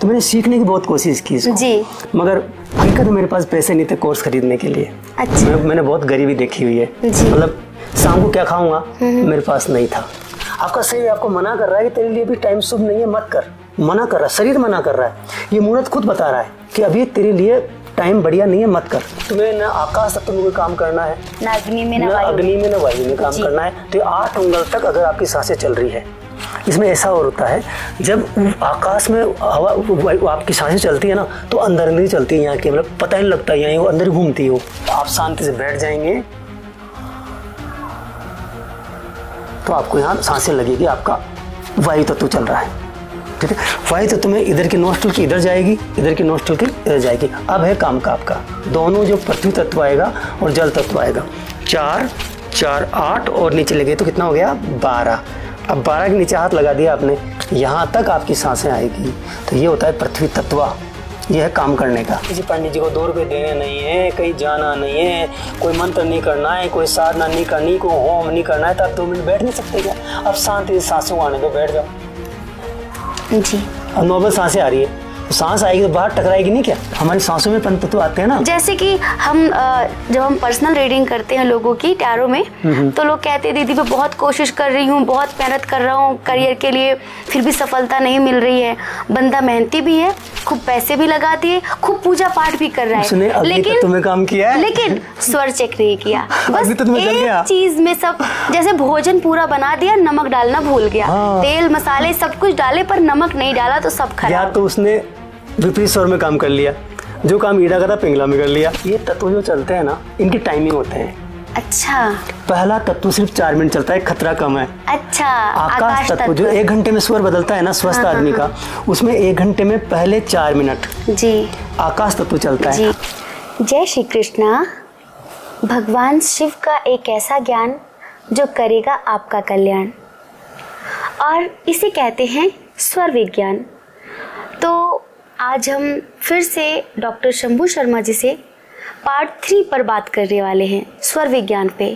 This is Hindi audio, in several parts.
तो मैंने सीखने की बहुत कोशिश की इसको जी। मगर हकीकत में मेरे पास पैसे नहीं थे कोर्स खरीदने के लिए। अच्छा। मैंने बहुत गरीबी देखी हुई है, मतलब शाम को क्या खाऊंगा मेरे पास नहीं था। आपका शरीर आपको मना कर रहा है कि तेरे लिए भी टाइम शुभ नहीं है, मत कर, मना कर रहा है, शरीर मना कर रहा है। ये मुहूर्त खुद बता रहा है कि अभी तेरे लिए टाइम बढ़िया नहीं है, मत कर। तुम्हें न आकाश तत्व में कोई काम करना है, न अग्नि में, न अग्नि में, न वायु में काम करना है। तो 8 उंगल तक अगर आपकी सांसें चल रही है, इसमें ऐसा होता है जब आकाश में हवा आपकी सांसें चलती है ना, तो अंदर अंदर ही चलती है यहाँ की, मतलब पता ही नहीं लगता यहाँ वो अंदर घूमती हो। आप शांति से बैठ जाएंगे तो आपको यहाँ सांसें लगेगी, आपका वायु तत्व चल रहा है, ठीक है। वायु तत्व में इधर की नोस्ट्रल की इधर जाएगी, इधर की नोस्ट्रल की इधर जाएगी। अब है काम का आपका दोनों, जो पृथ्वी तत्व आएगा और जल तत्व आएगा। 4 4 8 और नीचे लगे तो कितना हो गया 12। अब 12 के नीचे हाथ लगा दिया आपने, यहाँ तक आपकी सांसें आएगी। तो ये होता है पृथ्वी तत्व, यह है काम करने का। किसी पंडित जी को 2 रुपये देने नहीं है, कहीं जाना नहीं है, कोई मंत्र नहीं करना है, कोई साधना नहीं करनी, कोई होम नहीं करना है, तो आप 2 मिनट बैठ नहीं सकते क्या? अब शांति से सांसों आने दो, बैठ जाओ जी। अब नॉर्मल सांसें आ रही है, तो सांस आएगी तो बाहर टकराएगी नहीं क्या? हमारी सांसों में पंच तत्व आते हैं ना। जैसे कि हम जब हम पर्सनल रीडिंग करते हैं लोगों की टैरो में, तो लोग कहते हैं दीदी मैं बहुत कोशिश कर रही हूँ, बहुत मेहनत कर रहा हूँ करियर के लिए, फिर भी सफलता नहीं मिल रही है। बंदा मेहनती भी है, खूब पैसे भी लगा दिए, खूब पूजा पाठ भी कर रहा है, लेकिन तुम्हें काम किया है, लेकिन स्वर चेक नहीं किया। बस एक चीज में सब, जैसे भोजन पूरा बना दिया, नमक डालना भूल गया, तेल मसाले सब कुछ डाले पर नमक नहीं डाला तो सब खराब। या तो उसने विपरीत स्वर में काम कर लिया, जो काम ईड़ा का था पिंगला में कर लिया। ये तत्व जो चलते हैं ना, इनकी टाइमिंग होते हैं। अच्छा। पहला तत्व सिर्फ 4 मिनट चलता है, खतरा कम है। अच्छा। आकाश तत्व जो 1 घंटे में स्वर बदलता है ना स्वस्थ आदमी का, उसमें 1 घंटे में पहले 4 मिनट जी आकाश तत्व चलता है। जी। जय श्री कृष्णा। भगवान शिव का एक ऐसा ज्ञान जो करेगा आपका कल्याण, और इसे कहते हैं स्वर विज्ञान। तो आज हम फिर से डॉक्टर शंभू शर्मा जी से पार्ट 3 पर बात करने वाले हैं, स्वर विज्ञान पे,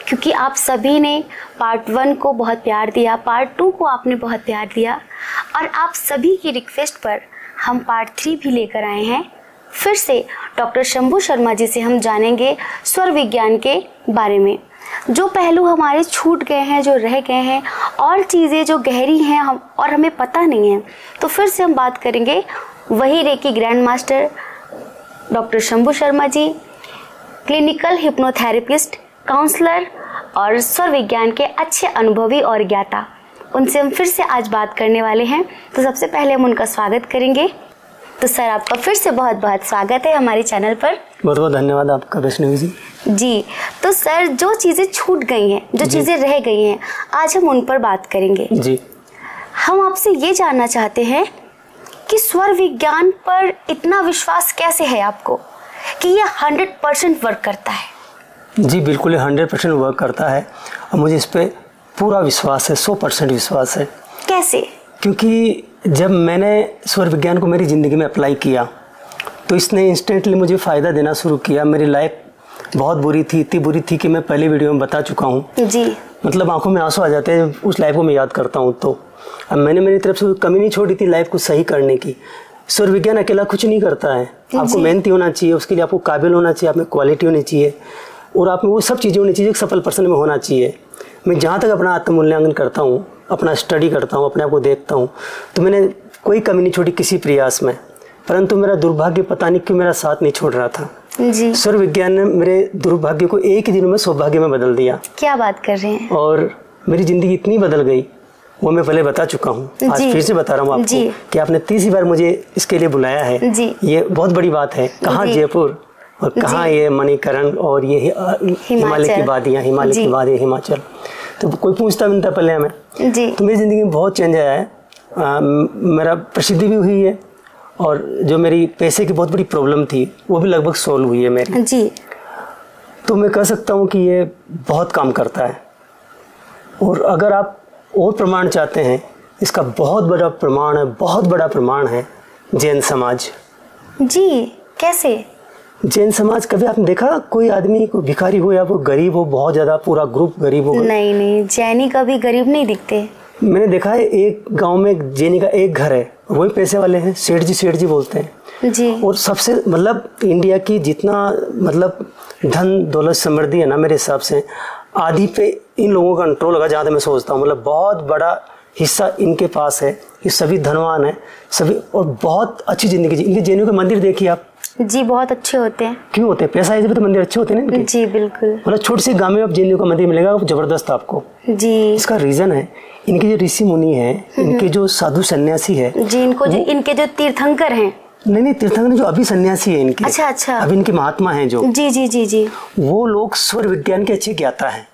क्योंकि आप सभी ने पार्ट 1 को बहुत प्यार दिया, पार्ट 2 को आपने बहुत प्यार दिया, और आप सभी की रिक्वेस्ट पर हम पार्ट 3 भी लेकर आए हैं। फिर से डॉक्टर शंभू शर्मा जी से हम जानेंगे स्वर विज्ञान के बारे में, जो पहलू हमारे छूट गए हैं, जो रह गए हैं, और चीज़ें जो गहरी हैं हम और हमें पता नहीं है। तो फिर से हम बात करेंगे वही reiki grand master doctor Shambhu Sharma ji, clinical hypnotherapist, counsellor और स्वर विज्ञान के अच्छे अनुभवी और ज्ञाता, उनसे हम फिर से आज बात करने वाले हैं। तो सबसे पहले हम उनका स्वागत करेंगे। तो सर आपका फिर से बहुत बहुत स्वागत है हमारे चैनल पर। बहुत बहुत धन्यवाद आपका वैष्णवी जी। जी। तो सर जो चीज़ें छूट गई हैं, जो चीज़ें रह गई हैं, आज हम उन पर बात करेंगे। जी। हम आपसे ये जानना चाहते हैं कि स्वर विज्ञान पर इतना विश्वास कैसे है आपको कि ये 100% वर्क करता है? जी बिल्कुल, 100% वर्क करता है और मुझे इस पर पूरा विश्वास है, 100% विश्वास है। कैसे? क्योंकि जब मैंने स्वर विज्ञान को मेरी ज़िंदगी में अप्लाई किया तो इसने इंस्टेंटली मुझे फ़ायदा देना शुरू किया। मेरी लाइफ बहुत बुरी थी, इतनी बुरी थी कि मैं पहले वीडियो में बता चुका हूँ। जी। मतलब आंखों में आंसू आ जाते हैं उस लाइफ को मैं याद करता हूँ। तो अब मैंने मेरी तरफ से कमी नहीं छोड़ी थी लाइफ को सही करने की। स्वर विज्ञान अकेला कुछ नहीं करता है, आपको मेहनती होना चाहिए, उसके लिए आपको काबिल होना चाहिए, आप में क्वालिटी होनी चाहिए और आप में वो सब चीज़ें होनी चाहिए सफल पर्सन में होना चाहिए। मैं जहाँ तक अपना आत्ममूल्यांकन करता हूँ, अपना स्टडी करता हूँ, अपने आप को देखता हूँ, तो मैंने कोई कमी नहीं छोड़ी किसी प्रयास में, परंतु मेरा दुर्भाग्य पता नहीं क्यों मेरा साथ नहीं छोड़ रहा था। जी। स्वर विज्ञान ने मेरे दुर्भाग्य को एक ही दिन में सौभाग्य में बदल दिया। क्या बात कर रहे हैं? और मेरी ज़िंदगी इतनी बदल गई, वो मैं पहले बता चुका हूँ, आज फिर से बता रहा हूँ आपको कि आपने तीसरी बार मुझे इसके लिए बुलाया है। जी। ये बहुत बड़ी बात है। कहाँ जयपुर और कहाँ ये मणिकरण और ये हिमालय की वादियाँ, हिमालय की वादियाँ, हिमाचल। तो कोई पूछता भी नहीं था पहले हमें। जी। तो मेरी ज़िंदगी में बहुत चेंज आया है। मेरा प्रसिद्धि भी हुई है और जो मेरी पैसे की बहुत बड़ी प्रॉब्लम थी वो भी लगभग सॉल्व हुई है मेरी। जी। तो मैं कह सकता हूँ कि ये बहुत काम करता है। और अगर आप और प्रमाण चाहते हैं, इसका बहुत बड़ा प्रमाण है, बहुत बड़ा प्रमाण है जैन समाज। जी। कैसे? जैन समाज कभी आपने देखा कोई आदमी को भिखारी हो या वो गरीब हो, बहुत ज़्यादा पूरा ग्रुप गरीब हो? नहीं नहीं, जैनी कभी गरीब नहीं दिखते। मैंने देखा है एक गांव में एक जैनी का एक घर है, वही पैसे वाले हैं, सेठ जी बोलते हैं जी। और सबसे मतलब इंडिया की जितना मतलब धन दौलत समृद्धि है ना, मेरे हिसाब से आधी पे इन लोगों का कंट्रोल होगा, जहाँ तक मैं सोचता हूँ। मतलब बहुत बड़ा हिस्सा इनके पास है, ये सभी धनवान है सभी, और बहुत अच्छी जिंदगी जी। इनके जैनियों के मंदिर देखिए आप जी, बहुत अच्छे होते हैं। क्यों होते हैं? पैसा है जब तो मंदिर अच्छे होते हैं ना इनके। जी बिल्कुल। मतलब छोटे से गांव में आप जैनियों का मंदिर मिलेगा जबरदस्त आपको जी। इसका रीजन है इनके जो ऋषि मुनि हैं, इनके जो साधु सन्यासी है जी, इनके जो तीर्थंकर हैं। नहीं तीर्थंकर जो अभी सन्यासी है इनके, अच्छा। अभी इनके महात्मा हैं जो, जी, वो लोग स्वर विज्ञान के अच्छे ज्ञाता है।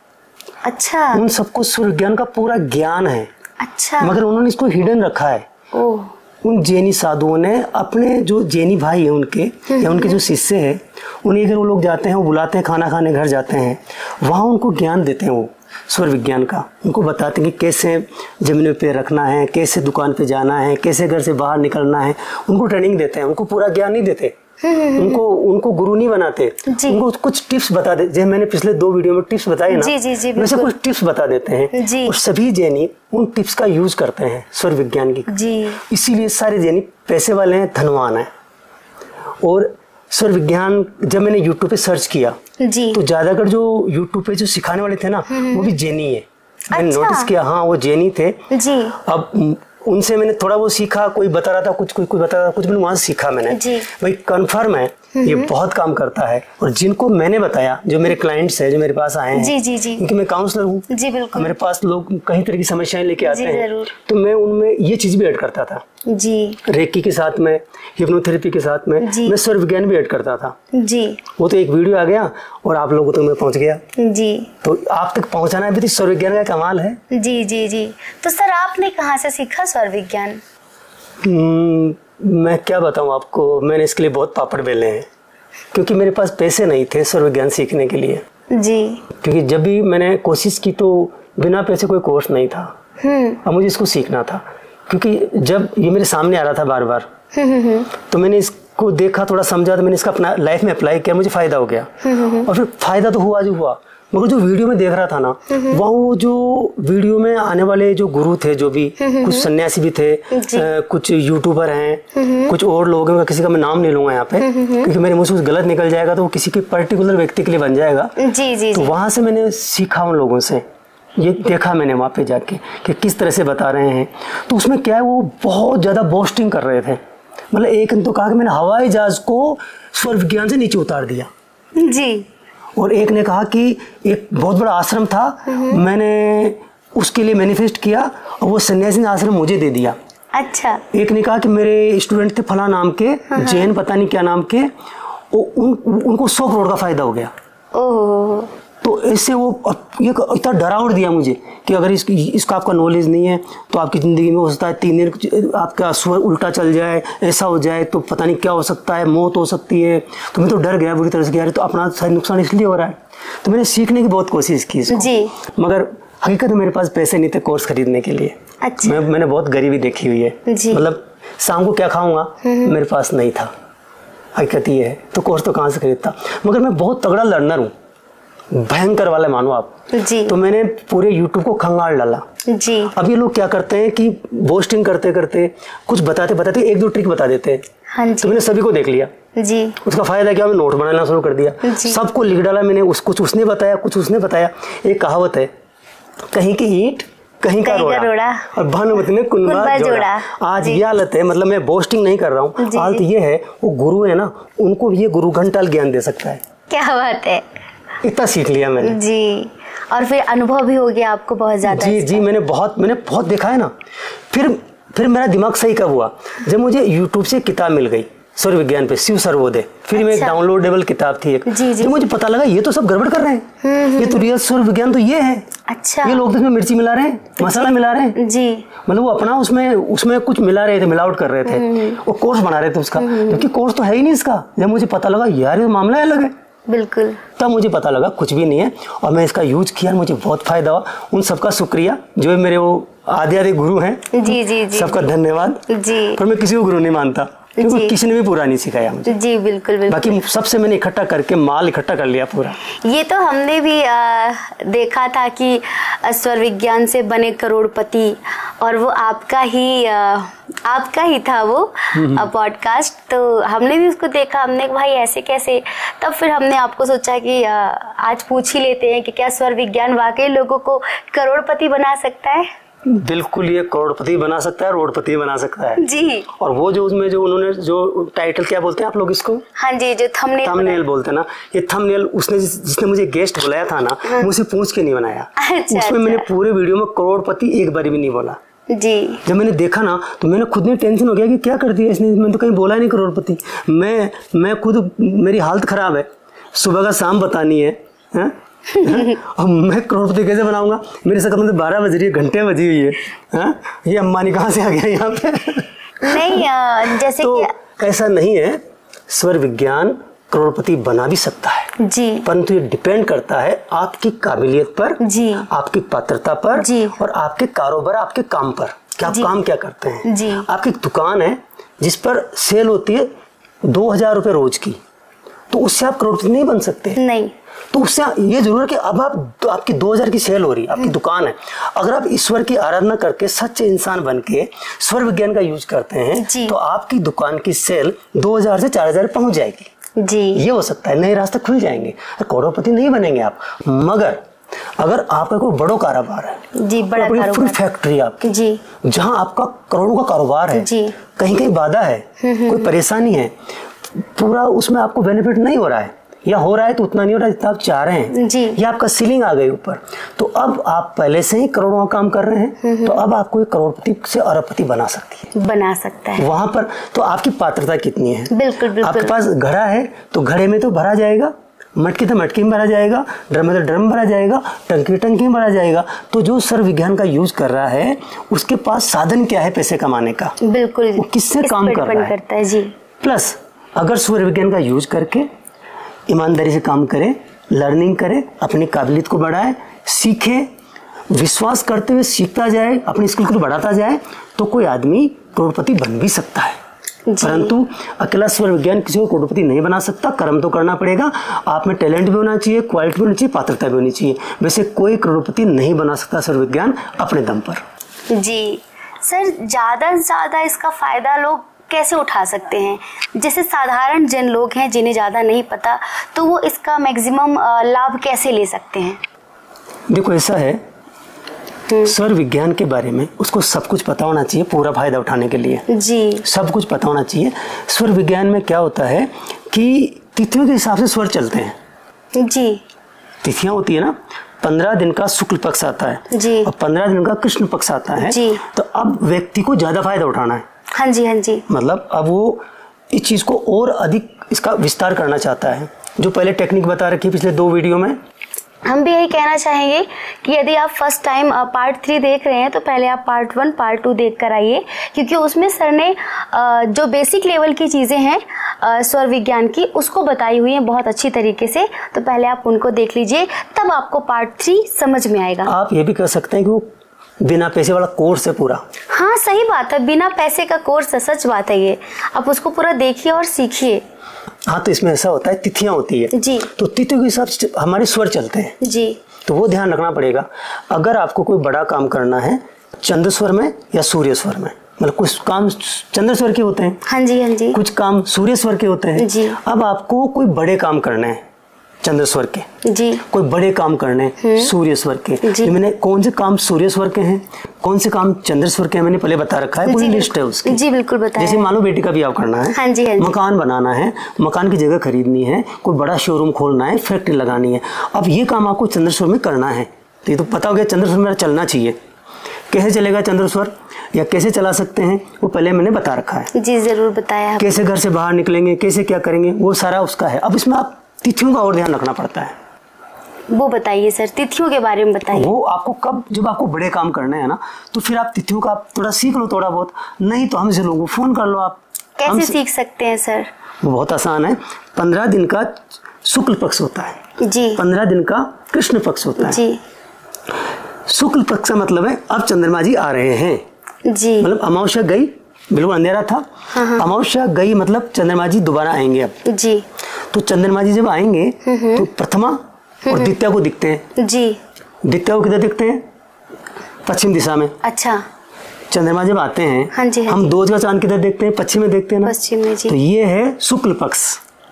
अच्छा। उन सबको स्वर विज्ञान का पूरा ज्ञान है। अच्छा। मगर उन्होंने इसको हिडन रखा है। ओह। उन जैनी साधुओं ने अपने जो जैनी भाई हैं उनके या उनके जो शिष्य हैं, उन्हें अगर वो लोग जाते हैं, वो बुलाते हैं, खाना खाने घर जाते हैं, वहाँ उनको ज्ञान देते हैं वो स्वर विज्ञान का। उनको बताते हैं कि कैसे जमीन पे रखना है, कैसे दुकान पे जाना है, कैसे घर से बाहर निकलना है। उनको ट्रेनिंग देते हैं, उनको पूरा ज्ञान नहीं देते, उनको गुरु नहीं बनाते, उनको कुछ टिप्स बता दे। जैसे मैंने पिछले 2 वीडियो में टिप्स बताए ना, वैसे कुछ टिप्स बता देते हैं और सभी जैनी उन टिप्स का यूज करते हैं स्वर विज्ञान की। इसीलिए सारे जैनी पैसे वाले हैं, धनवान हैं। और स्वर विज्ञान जब मैंने यूट्यूब पे सर्च किया तो ज्यादातर जो यूट्यूब पे जो सिखाने वाले थे ना, वो भी जैनी है। मैंने नोटिस किया, हाँ वो जैनी थे। अब उनसे मैंने थोड़ा वो सीखा, कोई बता रहा था कुछ, कोई बता रहा था कुछ, मैंने वहां से सीखा मैंने। भाई कंफर्म है ये बहुत काम करता है। और जिनको मैंने बताया, जो मेरे क्लाइंट्स हैं, जो मेरे पास आए हैं, क्योंकि मैं काउंसलर हूँ, मेरे पास लोग कई तरह की समस्याएं लेके आते हैं, तो मैं उनमें ये चीज भी ऐड करता था। रेकी के साथ में, हिप्नोथेरेपी के साथ में मैं स्वर विज्ञान भी ऐड करता था। वो तो एक वीडियो आ गया और आप लोगों तक मैं पहुंच गया। तो आप तक पहुंचाना भी तो स्वर विज्ञान का कमाल है। जी। तो सर आपने कहाँ से सीखा स्वर विज्ञान? मैं क्या बताऊं आपको, मैंने इसके लिए बहुत पापड़ बेले हैं, क्योंकि मेरे पास पैसे नहीं थे स्वर विज्ञान सीखने के लिए। क्योंकि जब भी मैंने कोशिश की तो बिना पैसे कोई कोर्स नहीं था। अब मुझे इसको सीखना था, क्योंकि जब ये मेरे सामने आ रहा था बार बार, तो मैंने इसको देखा, थोड़ा समझा, तो मैंने इसका अपना लाइफ में अप्लाई किया, मुझे फायदा हो गया। और फिर फायदा तो हुआ जो हुआ, मगर जो वीडियो में देख रहा था ना, वहाँ वो जो वीडियो में आने वाले जो गुरु थे, जो भी कुछ सन्यासी भी थे, कुछ यूट्यूबर हैं, कुछ और लोग हैं, किसी का मैं नाम नहीं लूंगा यहाँ पे, क्योंकि मेरे मुंह से कुछ गलत निकल जाएगा तो वो किसी के पर्टिकुलर व्यक्ति के लिए बन जाएगा। तो वहां से मैंने सीखा उन लोगों से, ये देखा मैंने वहाँ पे जाके कि किस तरह से बता रहे हैं। तो उसमें क्या है, वो बहुत ज्यादा बोस्टिंग कर रहे थे। मतलब एक तो कहा कि मैंने हवाई जहाज को स्वर विज्ञान से नीचे उतार दिया और एक ने कहा कि एक बहुत बड़ा आश्रम था, मैंने उसके लिए मैनिफेस्ट किया और वो सन्यासी ने आश्रम मुझे दे दिया। अच्छा। एक ने कहा कि मेरे स्टूडेंट थे फला नाम के, जैन पता नहीं क्या नाम के, उनको 100 करोड़ का फायदा हो गया। ओह। तो इससे वो ये इतना डरावट दिया मुझे कि अगर इसका आपका नॉलेज नहीं है तो आपकी ज़िंदगी में हो सकता है 3 दिन आपका स्वर उल्टा चल जाए, ऐसा हो जाए तो पता नहीं क्या हो सकता है, मौत हो सकती है। तो मैं तो डर गया बुरी तरह से, यार तो अपना नुकसान इसलिए हो रहा है। तो मैंने सीखने की बहुत कोशिश की इसको, मगर हकीकत में मेरे पास पैसे नहीं थे कोर्स खरीदने के लिए। अच्छा। मैंने बहुत गरीबी देखी हुई है। मतलब शाम को क्या खाऊंगा मेरे पास नहीं था, हकीकत ये है। तो कोर्स तो कहाँ से खरीदता, मगर मैं बहुत तगड़ा लर्नर हूँ, भयंकर वाला मानो आप। तो मैंने पूरे YouTube को खंगाल डाला। अब ये लोग क्या करते हैं कि बोस्टिंग करते करते कुछ बताते 1-2 ट्रिक बता देते हैं। तो मैंने सभी को देख लिया। उसका फायदा क्या, मैं नोट बनाना शुरू कर दिया, सबको लिख डाला मैंने। कुछ उसने बताया, कुछ उसने बताया। एक कहावत है, कहीं की ईंट कहीं का रोड़ा और भानुमति ने कुनबा जोड़ा। आज ये हालत है, मतलब मैं बोस्टिंग नहीं कर रहा हूँ, हालत ये है, वो गुरु है ना, उनको ये गुरु घंटाल ज्ञान दे सकता है। क्या बात है, इतना सीख लिया मैंने। जी। और फिर अनुभव भी हो गया आपको बहुत ज्यादा। जी मैंने बहुत देखा है ना। फिर मेरा दिमाग सही कब हुआ, जब मुझे YouTube से किताब मिल गई स्वर विज्ञान पे, शिव सर्वोदय। फिर में एक डाउनलोडेबल किताब थी एक, तो मुझे पता लगा ये तो सब गड़बड़ कर रहे हैं, ये तो रियल स्वर विज्ञान तो ये है। अच्छा। ये लोग तो इसमें मिर्ची मिला रहे हैं, मसाला मिला रहे हैं। मतलब वो अपना उसमें कुछ मिला रहे थे, मिलावट कर रहे थे, वो कोर्स बना रहे थे उसका, क्योंकि कोर्स तो है ही नहीं इसका। जब मुझे पता लगा यार ये मामला अलग है, बिल्कुल, तब मुझे पता लगा कुछ भी नहीं है। और मैं इसका यूज किया, मुझे बहुत फायदा हुआ। उन सबका शुक्रिया जो मेरे वो आदि आदि गुरु हैं। जी जी जी, सबका धन्यवाद जी। पर मैं किसी को गुरु नहीं मानता, क्योंकि किसी ने भी पूरा नहीं सिखाया मुझे। जी बिल्कुल बिल्कुल। बाकी सबसे मैंने इकट्ठा करके माल इकट्ठा कर लिया पूरा। ये तो हमने भी देखा था कि स्वर विज्ञान से बने करोड़पति, और वो आपका ही था वो पॉडकास्ट। तो हमने भी उसको देखा, हमने कहा भाई ऐसे कैसे। तब फिर हमने आपको सोचा कि आज पूछ ही लेते हैं कि क्या स्वर विज्ञान वाकई लोगों को करोड़पति बना सकता है। बिल्कुल, ये करोड़पति बना सकता है, रोडपति बना सकता है जी। और वो जो उसमें जो उन्होंने जो टाइटल क्या बोलते हैं आप लोग इसको? हाँ जी, जो थंबनेल बोलते हैं ना, ये थंबनेल उसने जिसने मुझे गेस्ट बुलाया था ना, मुझे पूछ के नहीं बनाया। अच्छा, उसमें मैंने पूरे वीडियो में करोड़पति एक बार भी नहीं बोला। जी। जब मैंने देखा ना तो मैंने खुद में टेंशन हो गया कि क्या कर दिया इसने, मैंने तो कहीं बोला नहीं करोड़पति। मैं खुद, मेरी हालत खराब है, सुबह का शाम बतानी है, हैं? अब मैं करोड़पति कैसे बनाऊंगा? मेरे से कम से 12 बज रही है, घंटे बजी हुई है, हाँ? ये अंबानी कहाँ से आ गया यहाँ पे? नहीं, जैसे तो कि ऐसा नहीं है, स्वर विज्ञान करोड़पति बना भी सकता है जी, परंतु ये डिपेंड करता है आपकी काबिलियत पर जी, आपकी पात्रता पर जी, और आपके कारोबार, आपके काम पर कि आप काम क्या करते हैं जी। आपकी दुकान है जिस पर सेल होती है 2000 रुपये रोज की, तो उससे आप करोड़पति नहीं बन सकते। नहीं, तो उससे ये जरूर है कि अब आपकी 2000 की सेल हो रही है, आपकी दुकान है, अगर आप ईश्वर की आराधना करके सच्चे इंसान बन के स्वर विज्ञान का यूज करते हैं तो आपकी दुकान की सेल 2000 से 4000 पहुंच जाएगी जी। ये हो सकता है, नए रास्ते खुल जाएंगे, करोड़पति नहीं बनेंगे आप। मगर अगर आपका कोई बड़ा कारोबार है जी, बड़ा पूरी कारोबार फैक्ट्री आपकी जी, जहां आपका करोड़ों का कारोबार है जी, कहीं कहीं बाधा है, कोई परेशानी है, पूरा उसमें आपको बेनिफिट नहीं हो रहा है या हो रहा है तो उतना नहीं हो रहा जितना आप चाह रहे हैं जी, या आपका सीलिंग आ गई ऊपर, तो अब आप पहले से ही करोड़ों का काम कर रहे हैं तो अब आपको एक करोड़पति से अरबपति बना सकता है वहां पर। तो आपकी पात्रता कितनी है? बिल्कुल बिल्कुल। आपके पास घड़ा है तो घड़े में तो भरा जाएगा, मटकी तो मटकी में भरा जाएगा, ड्रम में तो ड्रम भरा जाएगा, टंकी में भरा जाएगा। तो जो स्वर विज्ञान का यूज कर रहा है उसके पास साधन क्या है पैसे कमाने का? बिल्कुल, वो किससे काम कर रहा है? करता है जी। प्लस अगर स्वर विज्ञान का यूज करके ईमानदारी से काम करे, लर्निंग करे, अपनी काबिलियत को बढ़ाए, सीखे, विश्वास करते हुए सीखता जाए, अपनी स्किल को बढ़ाता जाए, तो कोई आदमी करोड़पति बन भी सकता है। परंतु अकेला स्वर विज्ञान किसी को करोड़पति नहीं बना सकता, कर्म तो करना पड़ेगा, आप में टैलेंट भी होना चाहिए, क्वालिटी भी होनी चाहिए, पात्रता भी होनी चाहिए। वैसे कोई करोड़पति नहीं बना सकता स्वर विज्ञान अपने दम पर। जी सर, ज़्यादा से ज़्यादा इसका फ़ायदा लोग कैसे उठा सकते हैं? जैसे साधारण जन लोग हैं जिन्हें ज़्यादा नहीं पता, तो वो इसका मैक्सिमम लाभ कैसे ले सकते हैं? देखो ऐसा है, स्वर विज्ञान के बारे में उसको सब कुछ पता होना चाहिए पूरा फायदा उठाने के लिए जी, सब कुछ पता होना चाहिए। स्वर विज्ञान में क्या होता है कि तिथियों के हिसाब से स्वर चलते हैं जी। तिथियां होती है ना, 15 दिन का शुक्ल पक्ष आता है जी, और 15 दिन का कृष्ण पक्ष आता है जी। तो अब व्यक्ति को ज्यादा फायदा उठाना है। हाँ जी, हाँ जी। मतलब अब वो इस चीज को और अधिक इसका विस्तार करना चाहता है, जो पहले टेक्निक बता रखी है पिछले 2 वीडियो में। हम भी यही कहना चाहेंगे कि यदि आप फर्स्ट टाइम पार्ट 3 देख रहे हैं तो पहले आप पार्ट 1 पार्ट 2 देख कर आइए, क्योंकि उसमें सर ने जो बेसिक लेवल की चीज़ें हैं स्वर विज्ञान की उसको बताई हुई हैं बहुत अच्छी तरीके से। तो पहले आप उनको देख लीजिए, तब आपको पार्ट 3 समझ में आएगा। आप ये भी कह सकते हैं कि वो बिना पैसे वाला कोर्स है पूरा। हाँ, सही बात है, बिना पैसे का कोर्स है, सच बात है ये। आप उसको पूरा देखिए और सीखिए। हाँ, तो इसमें ऐसा होता है, तिथियां होती है जी, तो तिथियों के हिसाब से हमारे स्वर चलते हैं जी, तो वो ध्यान रखना पड़ेगा। अगर आपको कोई बड़ा काम करना है चंद्र स्वर में या सूर्य स्वर में, मतलब कुछ काम चंद्र स्वर के होते हैं, हाँ जी, हाँ जी, कुछ काम सूर्य स्वर के होते हैं जी। अब आपको कोई बड़े काम करने हैं चंद्र स्वर के, जी, कोई बड़े काम करने सूर्य स्वर के, जी। मैंने कौन से काम सूर्य स्वर के हैं, कौन से काम चंद्र स्वर के हैं, मैंने पहले बता रखा है, पूरी लिस्ट है उसकी। जी बिल्कुल बताया। जैसे मान लो बेटी का ब्याह करना है, हाँ जी, हाँ जी। मकान बनाना है, मकान की जगह खरीदनी है, कोई बड़ा शोरूम खोलना है, फैक्ट्री लगानी है, अब ये काम आपको चंद्र स्वर में करना है। तो ये तो पता हो गया चंद्र स्वर मेरा चलना चाहिए। कैसे चलेगा चंद्र स्वर या कैसे चला सकते हैं वो पहले मैंने बता रखा है। जी जरूर बताया। कैसे घर से बाहर निकलेंगे, कैसे क्या करेंगे, वो सारा उसका है। अब इसमें आप तिथियों का और ध्यान रखना पड़ता है। वो बताइए सर, तिथियों के बारे में बताइए। वो आपको कब, जब आपको बड़े काम करने हैं ना, तो फिर आप तिथियों का आप थोड़ा सीख लो, थोड़ा बहुत, नहीं तो हमसे लोगों को फोन कर लो। आप कैसे सीख सकते हैं सर? वो बहुत आसान है। 15 दिन का शुक्ल पक्ष होता है जी, 15 दिन का कृष्ण पक्ष होता है जी। शुक्ल पक्ष का मतलब है अब चंद्रमा जी आ रहे हैं जी। मतलब अमावस्या गई, बिल्कुल अंधेरा था। अमावस्या गई मतलब चंद्रमा जी दोबारा आएंगे अब जी। तो चंद्रमा जी जब आएंगे तो प्रथमा और द्वितीया को दिखते हैं जी। द्वितीया को किधर दिखते हैं? पश्चिम दिशा में। अच्छा। चंद्रमा जब आते हैं हाँ जी, हाँ हम जी। दोज का चांद किधर देखते हैं? पश्चिम में देखते हैं ना। पश्चिम में जी। तो ये है शुक्ल पक्ष,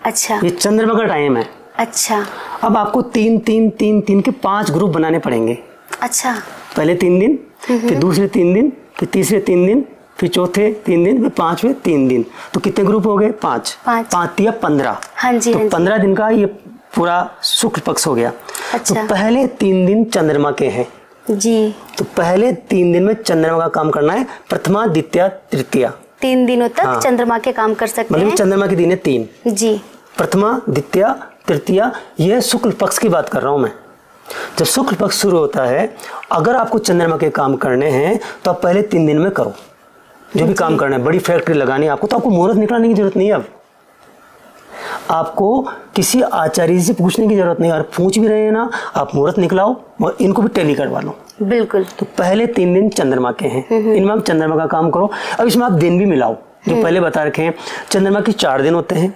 अच्छा। ये चंद्रमा का टाइम है। अच्छा। अब आपको 3 3 3 3 के 5 ग्रुप बनाने पड़ेंगे। अच्छा। पहले 3 दिन, फिर दूसरे 3 दिन, फिर तीसरे 3 दिन, फिर चौथे 3 दिन, फिर पांचवे 3 दिन। तो कितने ग्रुप हो गए? 5 5 या 15। हाँ जी, तो हाँ जी। 15 दिन का ये पूरा शुक्ल पक्ष हो गया। अच्छा। तो पहले 3 दिन चंद्रमा के हैं जी। तो पहले 3 दिन में चंद्रमा का काम करना है, प्रथमा द्वितीया तृतीया। 3 दिनों तक हाँ। चंद्रमा के काम कर सकते मतलब हैं। चंद्रमा के दिन है 3, जी। प्रथमा द्वितीया तृतीया। यह शुक्ल पक्ष की बात कर रहा हूं मैं। जब शुक्ल पक्ष शुरू होता है, अगर आपको चंद्रमा के काम करने हैं तो आप पहले 3 दिन में करो जो भी काम करना है। बड़ी फैक्ट्री लगानी है आपको तो आपको मुहूर्त निकालने की जरूरत नहीं है। अब आपको किसी आचार्य से पूछने की जरूरत नहीं है। और पूछ भी रहे हैं ना, आप मुहूर्त निकलाओ और इनको भी टैली करवा लो। बिल्कुल। तो पहले 3 दिन चंद्रमा के हैं, इनमें आप चंद्रमा का काम करो। अब इसमें आप दिन भी मिलाओ जो पहले बता रखे हैं। चंद्रमा के 4 दिन होते हैं।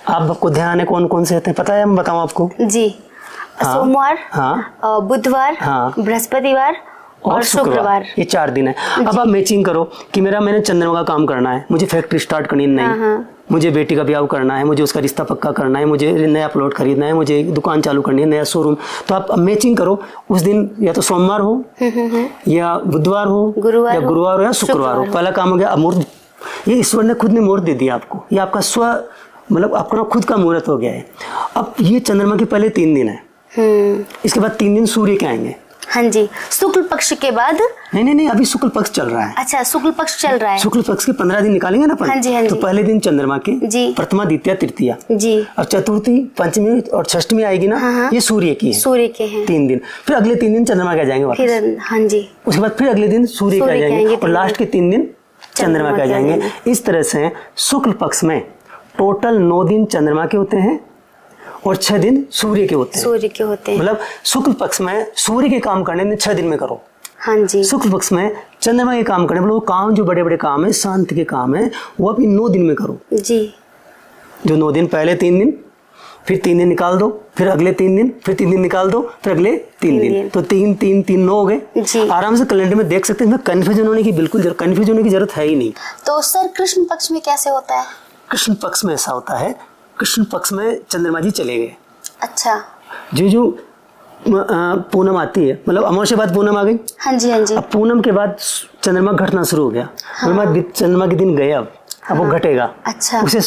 आपको ध्यान है कौन कौन से होते हैं? पता है? मैं बताऊं आपको? जी। हाँ। सोमवार, हाँ, बुधवार, हाँ, बृहस्पतिवार और शुक्रवार। ये 4 दिन है। अब आप मैचिंग करो कि मैंने चंद्रमा का काम करना है, मुझे फैक्ट्री स्टार्ट करनी नहीं, मुझे बेटी का ब्याह करना है, मुझे उसका रिश्ता पक्का करना है, मुझे नया प्लॉट खरीदना है, मुझे दुकान चालू करनी है, नया शोरूम। तो आप मैचिंग करो। उस दिन या तो सोमवार हो या बुधवार हो या गुरुवार हो या शुक्रवार हो। पहला काम हो गया मुहूर्त। ये ईश्वर ने खुद ने मुहूर्त दे दिया आपको। ये आपका मतलब आपका खुद का मुहूर्त हो गया है। अब ये चंद्रमा के पहले 3 दिन है। इसके बाद 3 दिन सूर्य के आएंगे। हाँ जी। शुक्ल पक्ष के बाद? नहीं, अभी शुक्ल पक्ष चल रहा है। अच्छा, शुक्ल पक्ष चल रहा है। शुक्ल पक्ष के 15 दिन निकालेंगे ना अपन। हाँ जी, हाँ जी। तो पहले दिन चंद्रमा के जी। प्रथमा द्वितीया तृतीया जी। अब चतुर्थी पंचमी और षष्ठी आएगी ना, ये सूर्य की है। सूर्य के हैं 3 दिन। फिर अगले 3 दिन चंद्रमा के आ जाएंगे वापस। फिर हाँ जी। उसके बाद फिर अगले दिन सूर्य के आ जाएंगे और लास्ट के 3 दिन चंद्रमा के आ जाएंगे। इस तरह से शुक्ल पक्ष में टोटल 9 दिन चंद्रमा के होते हैं और 6 दिन सूर्य के होते हैं। सूर्य के होते हैं। मतलब शुक्ल पक्ष में सूर्य के काम करने में 6 दिन में करो। हाँ जी। शुक्ल पक्ष में चंद्रमा के काम करने मतलब वो काम जो बड़े बड़े काम है, शांति के काम है, वो आप इन 9 दिन में करो। जी। जो 9 दिन, पहले 3 दिन, फिर 3 दिन निकाल दो, फिर अगले 3 दिन, फिर 3 दिन निकाल दो, फिर अगले 3 दिन। तो 3 3 3 9 हो गए। आराम से कैलेंडर में देख सकते हैं। कंफ्यूजन होने की कंफ्यूजन होने की जरूरत है ही नहीं। तो सर कृष्ण पक्ष में कैसे होता है? कृष्ण पक्ष में ऐसा होता है, कृष्ण पक्ष में चंद्रमा जी चले गए। अच्छा। जो पूनम आती है, मतलब अमावस्या बाद पूनम आ गई। हाँ जी, हाँ जी। अब पूनम के बाद चंद्रमा घटना शुरू हो गया। चंद्रमा के दिन गए। अब वो घटेगा। अच्छा। उसे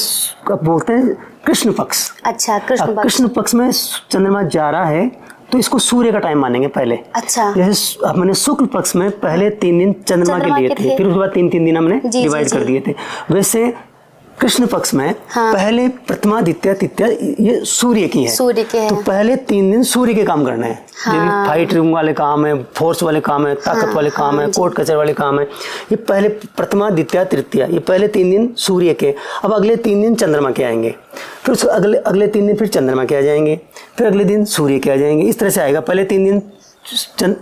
बोलते हैं कृष्ण पक्ष। अच्छा, कृष्ण पक्ष में चंद्रमा जा रहा है तो इसको सूर्य का टाइम मानेंगे पहले। अच्छा। जैसे मैंने शुक्ल पक्ष में पहले 3 दिन चंद्रमा के लिए थे, फिर उसके बाद 3 दिन हमने डिवाइड कर दिए थे। वैसे कृष्ण पक्ष में पहले प्रथमा द्वितीया तृतीया ये सूर्य की है। सूर्य के है। तो पहले 3 दिन सूर्य के काम करना है। हाँ। फाइट रूम वाले काम है, फोर्स वाले काम है, ताकत वाले काम है, कोर्ट कचहरी वाले काम है। ये पहले प्रथमा द्वितीया तृतीया, ये पहले 3 दिन सूर्य के। अब अगले 3 दिन चंद्रमा के आएंगे, फिर अगले 3 दिन फिर चंद्रमा के आ जाएंगे, फिर अगले दिन सूर्य के आ जाएंगे। इस तरह से आएगा। पहले 3 दिन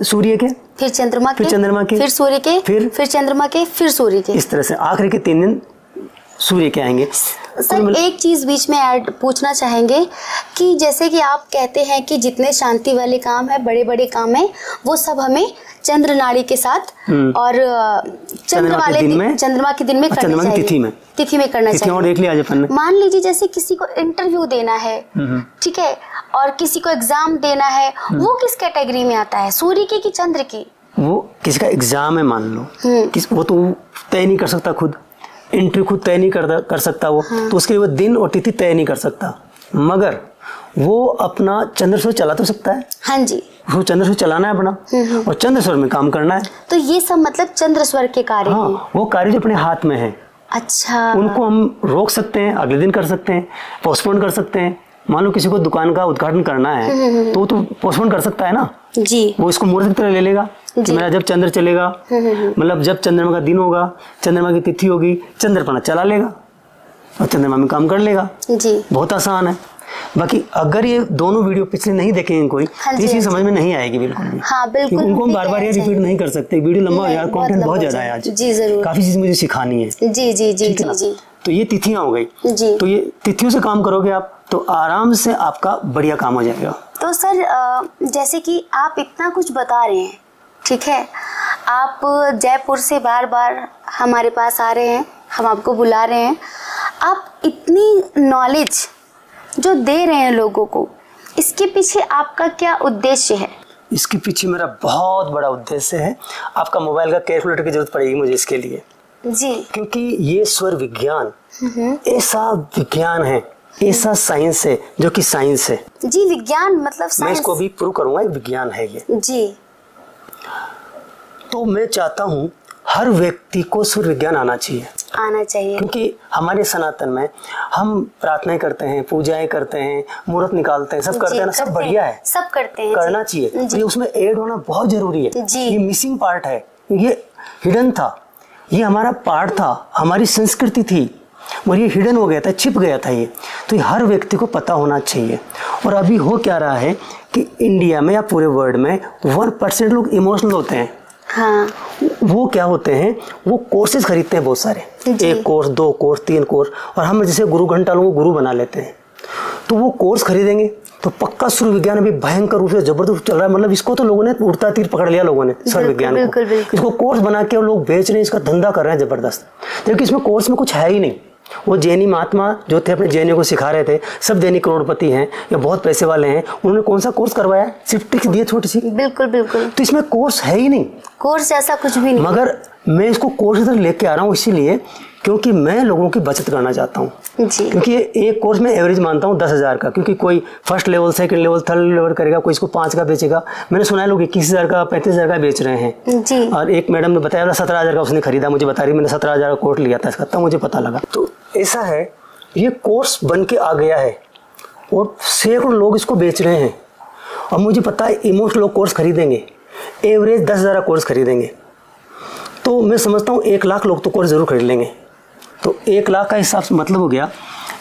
सूर्य के, फिर चंद्रमा के, फिर सूर्य के, फिर चंद्रमा के, फिर सूर्य के। इस तरह से आखिरी के 3 दिन सूर्य के आएंगे। सर एक चीज बीच में ऐड पूछना चाहेंगे कि जैसे कि आप कहते हैं कि जितने शांति वाले काम है, बड़े बड़े काम है, वो सब हमें चंद्र नाड़ी के साथ और चंद्रमा के दिन में करना चाहिए। तिथि में करना चाहिए। और देख लिया आज अपन ने। मान लीजिए जैसे किसी को इंटरव्यू देना है, ठीक है, और किसी को एग्जाम देना है, वो किस कैटेगरी में आता है, सूर्य की कि चंद्र की? वो किसी का एग्जाम है मान लो, वो तो तय नहीं कर सकता खुद, इंटरव्यू खुद तय नहीं कर सकता वो। तो उसके लिए वो दिन और तिथि तय नहीं कर सकता, मगर वो अपना चंद्रसूर्य चला तो सकता है। हाँ जी। वो चंद्रसूर्य चलाना है अपना और चंद्रसूर्य में काम करना है। तो ये सब मतलब चंद्रस्वर के कार्य हैं। वो कार्य जो अपने हाथ में है। अच्छा। उनको हम रोक सकते हैं, अगले दिन कर सकते हैं, पोस्टपोन कर सकते हैं। मान लो किसी को दुकान का उद्घाटन करना है तो पोस्टपोन कर सकता है ना जी। वो इसको मुहूर्त की तरह ले लेगा कि मेरा जब चंद्र चलेगा, मतलब जब चंद्रमा का दिन होगा, चंद्रमा की तिथि होगी, चंद्रपना चला लेगा और चंद्रमा में काम कर लेगा जी। बहुत आसान है। बाकी अगर ये दोनों वीडियो पिछले नहीं देखेंगे कोई, हाँ ये चीज समझ में नहीं आएगी बिल्कुल भी। हाँ बिल्कुल, उनको हम बार बार ये रिपीट नहीं कर सकते, वीडियो लंबा हो जाएगा, कंटेंट बहुत ज्यादा है आज। जी जरूर, काफी चीज मुझे सिखानी है। जी जी जी जी जी। तो ये तिथियां हो गई जी। तो ये तिथियों से काम करोगे आप तो आराम से आपका बढ़िया काम हो जाएगा। तो सर जैसे कि आप इतना कुछ बता रहे हैं, ठीक है, आप जयपुर से बार बार हमारे पास आ रहे हैं, हम आपको बुला रहे हैं, आप इतनी नॉलेज जो दे रहे हैं लोगों को, इसके पीछे आपका क्या उद्देश्य है? इसके पीछे मेरा बहुत बड़ा उद्देश्य है। आपका मोबाइल का कैलकुलेटर की जरूरत पड़ेगी मुझे इसके लिए जी, क्योंकि ये स्वर विज्ञान ऐसा विज्ञान है, ऐसा साइंस है जो कि साइंस है। जी विज्ञान मतलब साइंस। मैं इसको भी प्रूव करूंगा, एक विज्ञान है ये। जी। तो मैं चाहता हूँ हर व्यक्ति को स्वर विज्ञान आना चाहिए, आना चाहिए, क्योंकि हमारे सनातन में हम प्रार्थनाएं करते हैं, पूजाएं करते हैं, मुहूर्त निकालते हैं, सब करते हैं ना, सब बढ़िया है, सब करते हैं, करना चाहिए। ये उसमें ऐड होना बहुत जरूरी है। ये मिसिंग पार्ट है, ये हिडन था, ये हमारा पार्ट था, हमारी संस्कृति थी और ये हिडन हो गया था, छिप गया था ये। तो ये हर व्यक्ति को पता होना चाहिए। और अभी हो क्या रहा है कि इंडिया में या पूरे वर्ल्ड में 1% लोग इमोशनल होते हैं। हाँ। वो क्या होते हैं, वो कोर्सेज खरीदते हैं बहुत सारे, 1 कोर्स 2 कोर्स 3 कोर्स, और हम जैसे गुरु घंटा लोगों को गुरु बना लेते हैं। तो वो कोर्स खरीदेंगे तो पक्का स्वर विज्ञान अभी भयंकर रूप से जबरदस्त चल रहा है। मतलब इसको तो लोगों ने उड़ता तीर पकड़ लिया, लोगों ने स्वर विज्ञान को। इसको कोर्स बना के लोग बेच रहे हैं, इसका धंधा कर रहे हैं जबरदस्त। जबकि इसमें कोर्स में कुछ है ही नहीं। वो जैनी महात्मा जो थे अपने जैनियों को सिखा रहे थे, सब जैनी करोड़पति हैं या बहुत पैसे वाले हैं, उन्होंने कौन सा कोर्स करवाया? सिर्फ ट्रिक्स दिए छोटी सी। बिल्कुल बिल्कुल। तो इसमें कोर्स है ही नहीं, कोर्स जैसा कुछ भी नहीं। मगर मैं इसको कोर्स की तरह लेके आ रहा हूँ इसीलिए क्योंकि मैं लोगों की बचत करना चाहता हूँ। क्योंकि एक कोर्स में एवरेज मानता हूँ 10,000 का, क्योंकि कोई first level, second level, third level करेगा, कोई इसको 5 का बेचेगा। मैंने सुना है लोग 21,000 का, 35,000 का बेच रहे हैं जी। और एक मैडम ने बताया 17,000 का उसने खरीदा, मुझे बता रही मैंने 17,000 का कोर्स लिया था इसका, तब मुझे पता लगा। तो ऐसा है, ये कोर्स बन के आ गया है और सैकड़ों लोग इसको बेच रहे हैं। और मुझे पता है इमोशनल लोग कोर्स खरीदेंगे, एवरेज 10,000 का कोर्स खरीदेंगे। तो मैं समझता हूँ 1 लाख लोग तो कोर्स जरूर खरीद लेंगे। तो 1 लाख का हिसाब से मतलब हो गया,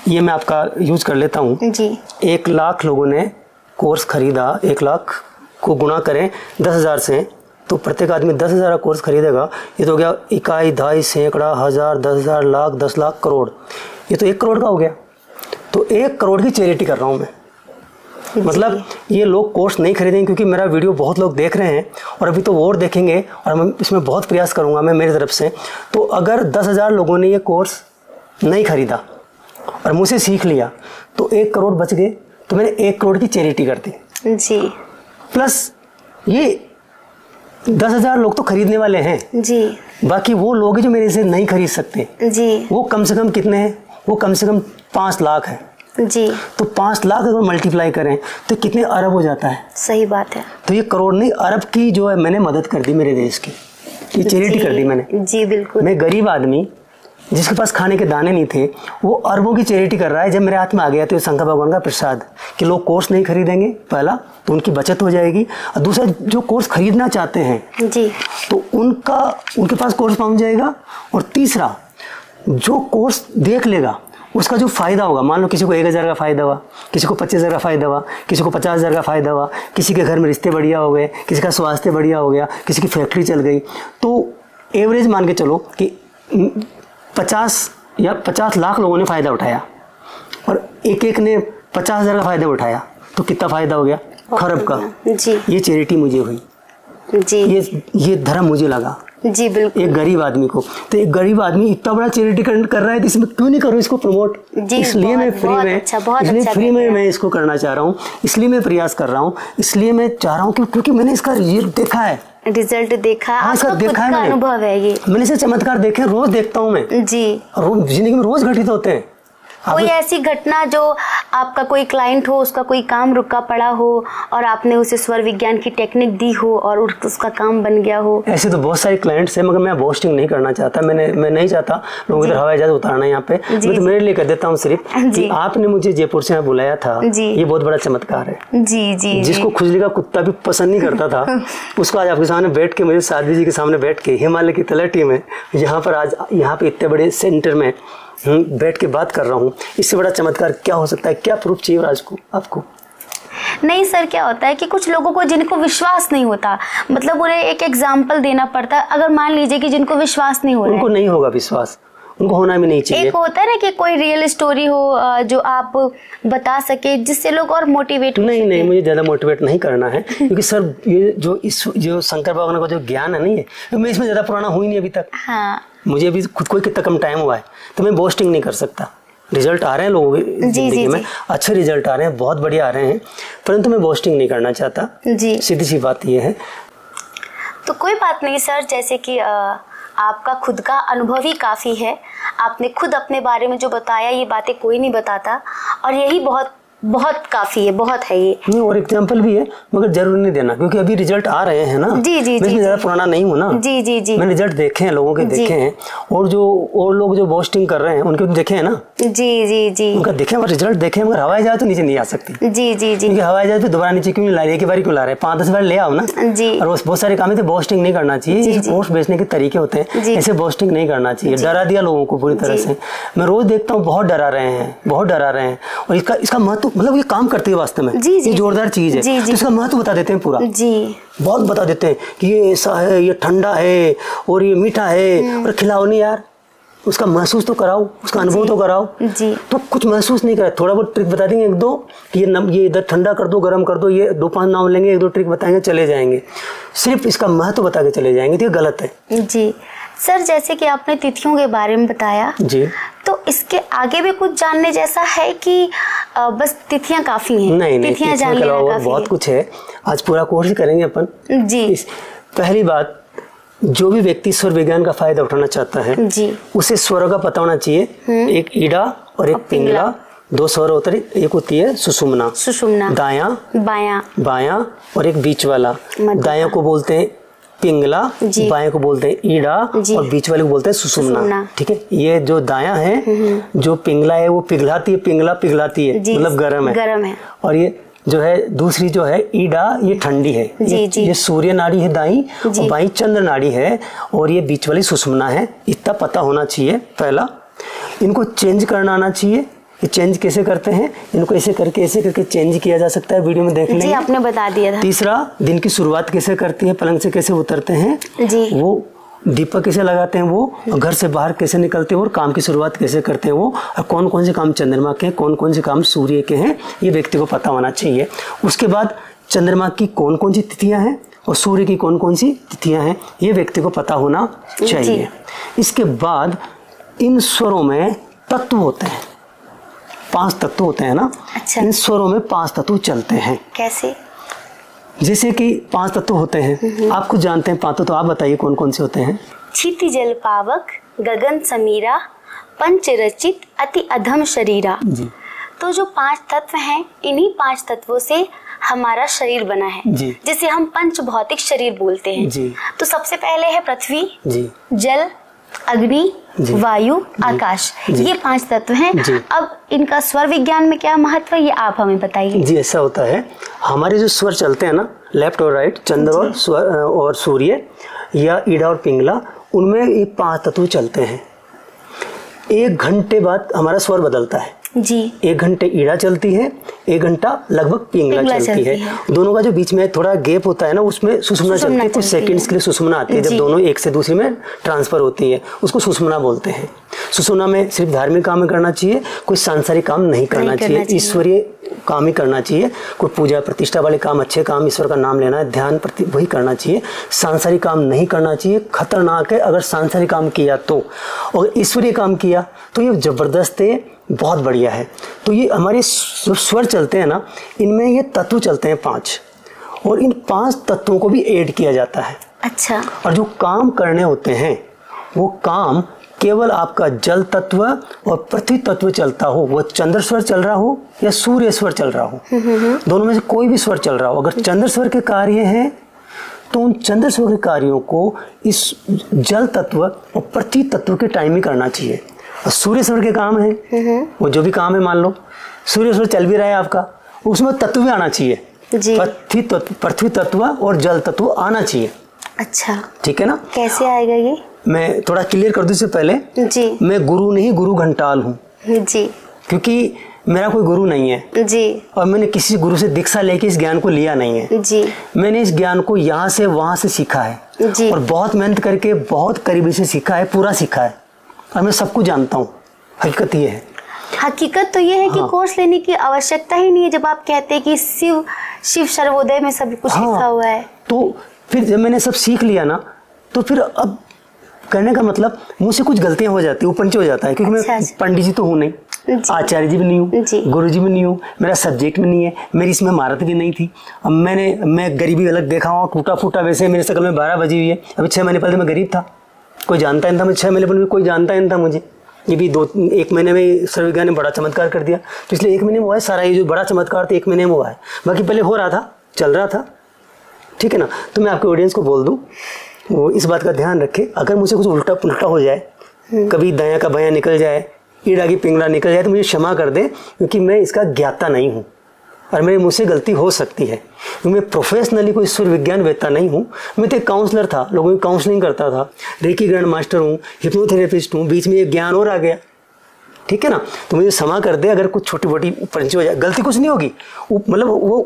ये मैं आपका यूज कर लेता हूँ जी। 1 लाख लोगों ने कोर्स खरीदा, 1 लाख को गुणा करें 10,000 से, तो प्रत्येक आदमी 10,000 का कोर्स खरीदेगा। ये तो हो गया इकाई, दहाई, सैकड़ा, हजार, 10,000, लाख, 10 लाख, करोड़। ये तो 1 करोड़ का हो गया। तो 1 करोड़ की चैरिटी कर रहा हूँ मैं। मतलब ये लोग कोर्स नहीं खरीदेंगे क्योंकि मेरा वीडियो बहुत लोग देख रहे हैं और अभी तो और देखेंगे, और मैं इसमें बहुत प्रयास करूंगा मैं मेरी तरफ से। तो अगर 10,000 लोगों ने ये कोर्स नहीं खरीदा और मुझसे सीख लिया तो 1 करोड़ बच गए। तो मैंने 1 करोड़ की चैरिटी कर दी जी। प्लस ये 10,000 लोग तो खरीदने वाले हैं जी, बाकी वो लोग हैं जो मेरे से नहीं खरीद सकते जी। वो कम से कम कितने हैं? वो कम से कम 5 लाख है जी। तो 5 लाख अगर मल्टीप्लाई करें तो कितने अरब हो जाता है? सही बात है। तो ये करोड़ नहीं, अरब की जो है मैंने मदद कर दी मेरे देश की, ये चैरिटी कर दी मैंने जी। बिल्कुल। मैं गरीब आदमी जिसके पास खाने के दाने नहीं थे, वो अरबों की चैरिटी कर रहा है। जब मेरे हाथ में आ गया तो ये शंकर भगवान का प्रसाद कि लोग कोर्स नहीं खरीदेंगे, पहला तो उनकी बचत हो जाएगी, और दूसरा जो कोर्स खरीदना चाहते हैं जी तो उनके पास कोर्स पहुंच जाएगा, और तीसरा जो कोर्स देख लेगा उसका जो फायदा होगा, मान लो किसी को 1,000 का फायदा हुआ, किसी को 25,000 का फायदा हुआ, किसी को 50,000 का फायदा हुआ, किसी के घर में रिश्ते बढ़िया हो गए, किसी का स्वास्थ्य बढ़िया हो गया, किसी की फैक्ट्री चल गई, तो एवरेज मान के चलो कि 50 लाख लोगों ने फायदा उठाया और एक ने 50,000 का फायदा उठाया, तो कितना फायदा हो गया? खरब का। जी। ये चैरिटी मुझे हुई जी। ये धर्म मुझे लगा जी। बिल्कुल। एक गरीब आदमी को, तो एक गरीब आदमी इतना बड़ा चैरिटी कर रहा है तो इसमें क्यों नहीं करूँ इसको प्रमोट? इसलिए मैं फ्री में मैं इसको करना चाह रहा हूँ, इसलिए मैं प्रयास कर रहा हूँ, इसलिए मैं चाह रहा हूँ क्योंकि मैंने इसका रिजल्ट देखा है, रिजल्ट देखा। हाँ, इसका देखा है, अनुभव है ये, मैंने इसे चमत्कार देखे, रोज देखता हूँ मैं जी। जिंदगी में रोज घटित होते हैं। कोई ऐसी घटना जो आपका कोई क्लाइंट हो, उसका कोई काम रुका पड़ा हो और आपने उसे स्वर विज्ञान की टेक्निक दी हो और उसका काम बन गया हो? ऐसे तो बहुत सारे क्लाइंट्स हैं, मगर मैं बोस्टिंग नहीं करना चाहता, मैं नहीं चाहता लोगों की तरह हवाई जहाज उतारना यहाँ पे। मैं तो मेरे लिए कर देता हूँ सिर्फ कि आपने मुझे जयपुर से यहाँ बुलाया था, ये बहुत बड़ा चमत्कार है जी। जी। जिसको खुजली का कुत्ता भी पसंद नहीं करता था उसको आज आपके सामने बैठ के, मुझे साध्वी जी के सामने बैठ के, हिमालय की तलहटी में यहाँ पर आज यहाँ पे इतने बड़े सेंटर में बैठ के बात कर रहा हूँ, इससे बड़ा चमत्कार क्या हो सकता है? क्या प्रूफ चाहिए आज को आपको? नहीं सर, क्या होता है कि कुछ लोगों को जिनको विश्वास नहीं होता, मतलब उन्हें एक एग्जाम्पल देना पड़ता है। अगर मान लीजिए कि जिनको विश्वास नहीं हो रहा है, उनको नहीं होगा विश्वास, उनको होना भी नहीं चाहिए। एक होता है ना कि कोई रियल स्टोरी हो जो आप बता सके जिससे लोग और मोटिवेट हो। नहीं, मुझे ज़्यादा मोटिवेट नहीं करना है क्योंकि सर ये जो शंकर भगवान का जो ज्ञान है नहीं है, मैं इसमें ज़्यादा पुराना हुई नहीं अभी तक। हाँ, मुझे अभी खुद को कितना कम टाइम हुआ है, तो मैं बोस्टिंग नहीं कर सकता। रिजल्ट आ रहे हैं लोगों की जिंदगी में, अच्छे रिजल्ट आ रहे हैं, बहुत बढ़िया आ रहे हैं, परंतु मैं बोस्टिंग नहीं करना चाहता जी। सीधी सी बात ये है। तो कोई बात नहीं सर, जैसे कि आपका खुद का अनुभव ही काफ़ी है। आपने खुद अपने बारे में जो बताया, ये बातें कोई नहीं बताता, और यही बहुत बहुत काफी है, बहुत है ये। नहीं, और एग्जांपल भी है, मगर जरूर नहीं देना क्योंकि अभी रिजल्ट आ रहे हैं ना। जी, मैं ज्यादा पुराना नहीं हूँ ना। जी। मैंने रिजल्ट देखे हैं, लोगों के देखे हैं, और लोग जो बोस्टिंग कर रहे हैं उनके देखे हैं ना। जी। उनका देखे, मगर रिजल्ट देखे, मगर हवाई जहाज तो नीचे नहीं आ सकती। जी। क्योंकि हवाई जहाज पे दोबारा नीचे क्यों नहीं ला रहे, एक बार क्यों ला रहे हैं? 5-10 बार ले आओ ना जी। और बहुत सारे काम है, बोस्टिंग नहीं करना चाहिए। पोस्ट बेचने के तरीके होते हैं, ऐसे बोस्टिंग नहीं करना चाहिए। डरा दिया लोगों को पूरी तरह से। मैं रोज देखता हूँ, बहुत डरा रहे हैं, और इसका महत्व, मतलब ये काम करते वास्तव में ये जोरदार चीज है। तो इसका महत्व बता देते हैं पूरा जी, बहुत बता देते हैं कि ये ऐसा है, ये ठंडा है और ये मीठा है, और खिलाओ नहीं यार, उसका महसूस तो कराओ, उसका अनुभव तो कराओ जी। तो कुछ महसूस नहीं कराए, थोड़ा बहुत ट्रिक बता देंगे, 1-2 ये इधर ठंडा कर दो, गर्म कर दो, ये 2-5 नाम लेंगे, 1-2 ट्रिक बताएंगे, चले जाएंगे, सिर्फ इसका महत्व बता के चले जाएंगे। तो ये गलत है जी। सर, जैसे कि आपने तिथियों के बारे में बताया जी, तो इसके आगे भी कुछ जानने जैसा है कि बस तिथियां काफी हैं? नहीं, तिथियां जानने के अलावा बहुत कुछ है। आज पूरा कोर्स करेंगे अपन जी। पहली बात, जो भी व्यक्ति स्वर विज्ञान का फायदा उठाना चाहता है जी, उसे स्वर का पता होना चाहिए। एक ईड़ा और एक पिंगला, 2 स्वर होते हैं, एक होती है सुषुम्ना, दायां बायां, और एक बीच वाला। दायां को बोलते हैं पिंगला, बाएं को बोलते हैं ईड़ा, और बीच वाले को बोलते हैं सुषुम्ना। ठीक है, ये जो दायां है, जो पिंगला है वो पिघलाती है, पिंगला पिघलाती है, मतलब गर्म है। और ये जो है दूसरी जो है ईड़ा, ये ठंडी है। ये सूर्य नाड़ी है दाई, और बाई चंद्र नाड़ी है, और ये बीच वाली सुषुम्ना है। इतना पता होना चाहिए पहला। इनको चेंज करना आना चाहिए। ये चेंज कैसे करते हैं, इनको ऐसे करके चेंज किया जा सकता है, वीडियो में देख लेंगे। आपने बता दिया था। तीसरा, दिन की शुरुआत कैसे करती है, पलंग से कैसे उतरते हैं जी, वो दीपक कैसे लगाते हैं, वो घर से बाहर कैसे निकलते हैं, और काम की शुरुआत कैसे करते हैं वो, और कौन कौन से काम चंद्रमा के हैं, कौन कौन से काम सूर्य के हैं, ये व्यक्ति को पता होना चाहिए। उसके बाद चंद्रमा की कौन कौन सी तिथियां हैं और सूर्य की कौन कौन सी तिथियां हैं, ये व्यक्ति को पता होना चाहिए। इसके बाद इन स्वरों में तत्व होते हैं, 5 तत्व होते हैं ना। अच्छा। इन स्वरों में 5 तत्व चलते हैं। कैसे? जैसे कि 5 तत्व होते हैं, आप खुद जानते हैं 5 तत्व, आप बताइए कौन कौन से होते हैं। क्षिति जल पावक, गगन समीरा, पंच रचित, अति अधम शरीरा जी। तो जो 5 तत्व हैं, इन्हीं 5 तत्वों से हमारा शरीर बना है जी, जिसे हम पंच भौतिक शरीर बोलते हैं जी। तो सबसे पहले है पृथ्वी जी, जल, अग्नि, वायु, आकाश, ये 5 तत्व हैं। अब इनका स्वर विज्ञान में क्या महत्व है, ये आप हमें बताइए जी। ऐसा होता है, हमारे जो स्वर चलते हैं ना, लेफ्ट और राइट, चंद्र और सूर्य, या ईड़ा और पिंगला, उनमें ये 5 तत्व चलते हैं। 1 घंटे बाद हमारा स्वर बदलता है जी। 1 घंटे ईड़ा चलती है, 1 घंटा लगभग पिंगला चलती है। दोनों का जो बीच में थोड़ा गैप होता है ना, उसमें सुषुम्ना चलती है। कुछ सेकंड्स के लिए सुषुम्ना आती है, जब दोनों एक से दूसरे में ट्रांसफर होती है, उसको सुषुम्ना बोलते हैं। सुषुम्ना में सिर्फ धार्मिक काम करना चाहिए, कोई सांसारिक काम नहीं करना चाहिए, ईश्वरीय काम ही करना चाहिए। कोई पूजा प्रतिष्ठा वाले काम, अच्छे काम, ईश्वर का नाम लेना है, ध्यान प्रति वही करना चाहिए। सांसारिक काम नहीं करना चाहिए, खतरनाक है। अगर सांसारिक काम किया तो, और ईश्वरीय काम किया तो ये जबरदस्त है, बहुत बढ़िया है। तो ये हमारे स्वर चलते हैं ना, इनमें ये तत्व चलते हैं 5, और इन 5 तत्वों को भी ऐड किया जाता है। अच्छा। और जो काम करने होते हैं, वो काम केवल आपका जल तत्व और पृथ्वी तत्व चलता हो, वो चंद्र स्वर चल रहा हो या सूर्य स्वर चल रहा हो, दोनों में से कोई भी स्वर चल रहा हो, अगर चंद्र स्वर के कार्य हैं तो उन चंद्र स्वर के कार्यों को इस जल तत्व और पृथ्वी तत्व के टाइम ही करना चाहिए। और सूर्य स्वर के काम है, वो जो भी काम है, मान लो सूर्य स्वर चल भी रहा है आपका, उसमें तत्व भी आना चाहिए, पृथ्वी तत्व और जल तत्व आना चाहिए। अच्छा, ठीक है ना। कैसे आएगा ये? मैं थोड़ा क्लियर कर दूं इससे पहले जी मैं गुरु नहीं गुरु घंटाल हूँ, जी क्योंकि मेरा कोई गुरु नहीं है जी और मैंने किसी गुरु से दीक्षा लेके इस ज्ञान को लिया नहीं है जी मैंने इस ज्ञान को यहाँ से वहाँ से सीखा है जी और बहुत मेहनत करके बहुत करीबी से सीखा है, पूरा सीखा है और मैं सब कुछ जानता हूँ। हकीकत ये है। हकीकत तो ये है कि हाँ। कोर्स लेने की आवश्यकता ही नहीं है जब आप कहते हैं कि शिव सर्वोदय में सब कुछ लिखा हुआ है। तो फिर जब मैंने सब सीख लिया ना तो फिर अब कहने का मतलब मुझसे कुछ गलतियां हो जाती है, ऊपर नीचे हो जाता है, क्योंकि अच्छा, मैं पंडित जी तो हूँ नहीं, आचार्य जी भी नहीं हूँ, गुरु जी भी नहीं हूँ, मेरा सब्जेक्ट भी नहीं है, मेरी इसमें महारत भी नहीं थी। अब मैं गरीबी अलग देखा हूँ, टूटा फूटा, वैसे मेरे शकल में 12 बजी हुई है। अभी 6 महीने पहले मैं गरीब था, कोई जानता नहीं था, मैं 6 महीने पहले कोई जानता नहीं था मुझे। ये भी 1 महीने में सर्वविज्ञान ने बड़ा चमत्कार कर दिया। पिछले 1 महीने में हुआ है सारा, ये जो बड़ा चमत्कार था 1 महीने में हुआ है, बाकी पहले हो रहा था, चल रहा था, ठीक है ना। तो मैं आपके ऑडियंस को बोल दूँ, वो इस बात का ध्यान रखे, अगर मुझे कुछ उल्टा पुल्टा हो जाए, कभी दाया का बायां निकल जाए, ईड़ा की पिंगला निकल जाए, तो मुझे क्षमा कर दें, क्योंकि मैं इसका ज्ञाता नहीं हूँ और मेरे मुझसे गलती हो सकती है। क्योंकि मैं प्रोफेशनली कोई ईश्वर विज्ञान वेत्ता नहीं हूँ, मैं तो एक काउंसलर था, लोगों की काउंसलिंग करता था, रेकी ग्रैंड मास्टर हूँ, हिप्नोथेरेपिस्ट हूँ, बीच में एक ज्ञान और आ गया, ठीक है ना। तो मुझे क्षमा कर दे अगर कुछ छोटी मोटी पंची हो जाए, गलती कुछ नहीं होगी, मतलब वो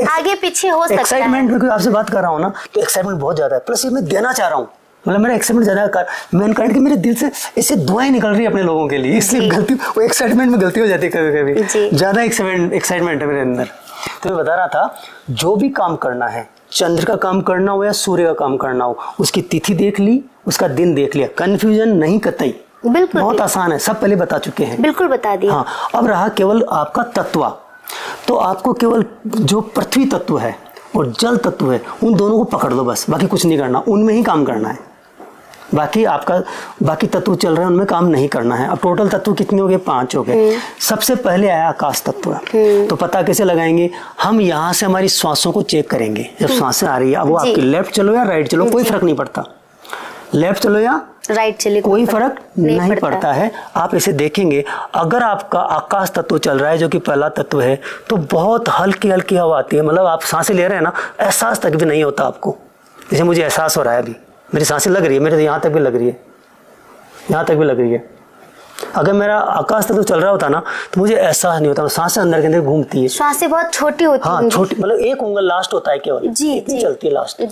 आगे पीछे हो सकता है। एक्साइटमेंट में आपसे बात कर रहा हूँ ना, तो एक्साइटमेंट बहुत ज़्यादा है, प्लस ये मैं देना चाह रहा हूँ, मतलब मेरा एक्साइटमेंट ज़्यादा है। मैनकाइंड की मेरे दिल से ऐसे दुआएं निकल रही है अपने लोगों के लिए, इसलिए गलती, वो एक्साइटमेंट में गलती हो जाती है कभी कभी, ज़्यादा एक्साइटमेंट है मेरे अंदर। तो मैं बता रहा था, जो भी काम करना है, चंद्र का काम करना हो या सूर्य का काम करना हो, उसकी तिथि देख ली, उसका दिन देख लिया, कन्फ्यूजन नहीं कतई, बिल्कुल बहुत आसान है, सब पहले बता चुके हैं, बिल्कुल बता दिया। हाँ, अब रहा केवल आपका तत्व, तो आपको केवल जो पृथ्वी तत्व है और जल तत्व है, उन दोनों को पकड़ दो बस, बाकी कुछ नहीं करना, उनमें ही काम करना है। बाकी तत्व चल रहे हैं, उनमें काम नहीं करना है। अब टोटल तत्व कितने हो गए? 5 हो गए। सबसे पहले आया आकाश तत्व। तो पता कैसे लगाएंगे? हम यहाँ से हमारी श्वासों को चेक करेंगे, जब सांसें आ रही है, अब वो आपकी लेफ्ट चलो या राइट चलो, कोई फर्क नहीं पड़ता, लेफ्ट चलो या राइट चले, कोई फर्क नहीं पड़ता है। आप इसे देखेंगे, अगर आपका आकाश तत्व चल रहा है जो कि पहला तत्व है, तो बहुत हल्की हल्की हवा आती है, मतलब आप सांसें ले रहे हैं ना, एहसास तक भी नहीं होता आपको। जैसे मुझे एहसास हो रहा है, अभी मेरी सांसें लग रही है, मेरे यहाँ तक भी लग रही है, यहाँ तक भी लग रही है। अगर मेरा आकाश तत्व चल रहा होता ना, तो मुझे एहसास नहीं होता, सांसें अंदर के अंदर घूमती है। सांसें बहुत छोटी होती हैं। हाँ, छोटी, मतलब 1 उंगल लास्ट होता है केवल, इतनी चलती है लास्ट,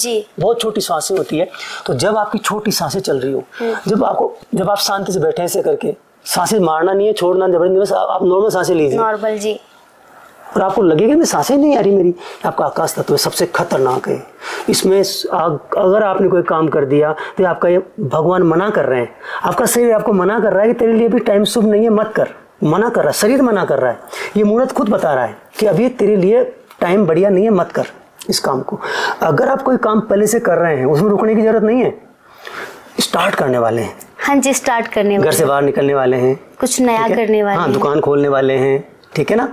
बहुत छोटी सांसें होती है। तो जब आपकी छोटी सांसें चल रही हो, जब आप शांति से बैठे ऐसे करके, सांसें मारना नहीं है, छोड़ना जबरदस्ती, बस आप नॉर्मल सांसें लीजिए, नॉर्मल जी, और आपको लगेगा कि सांसें नहीं आ रही मेरी, आपका आकाश तत्व सबसे खतरनाक है। इसमें अगर आपने कोई काम कर दिया, तो आपका ये भगवान मना कर रहे हैं, आपका शरीर आपको मना कर रहा है कि तेरे लिए भी टाइम शुभ नहीं है, मत कर, मना कर रहा है, शरीर मना कर रहा है, ये मुहूर्त खुद बता रहा है कि अभी तेरे लिए टाइम बढ़िया नहीं है, मत कर इस काम को। अगर आप कोई काम पहले से कर रहे हैं, उसमें रुकने की जरूरत नहीं है, स्टार्ट करने वाले हैं। हाँ जी, स्टार्ट करने वाले, घर से बाहर निकलने वाले हैं, कुछ नया करने वाले, हाँ, दुकान खोलने वाले हैं, ठीक है ना,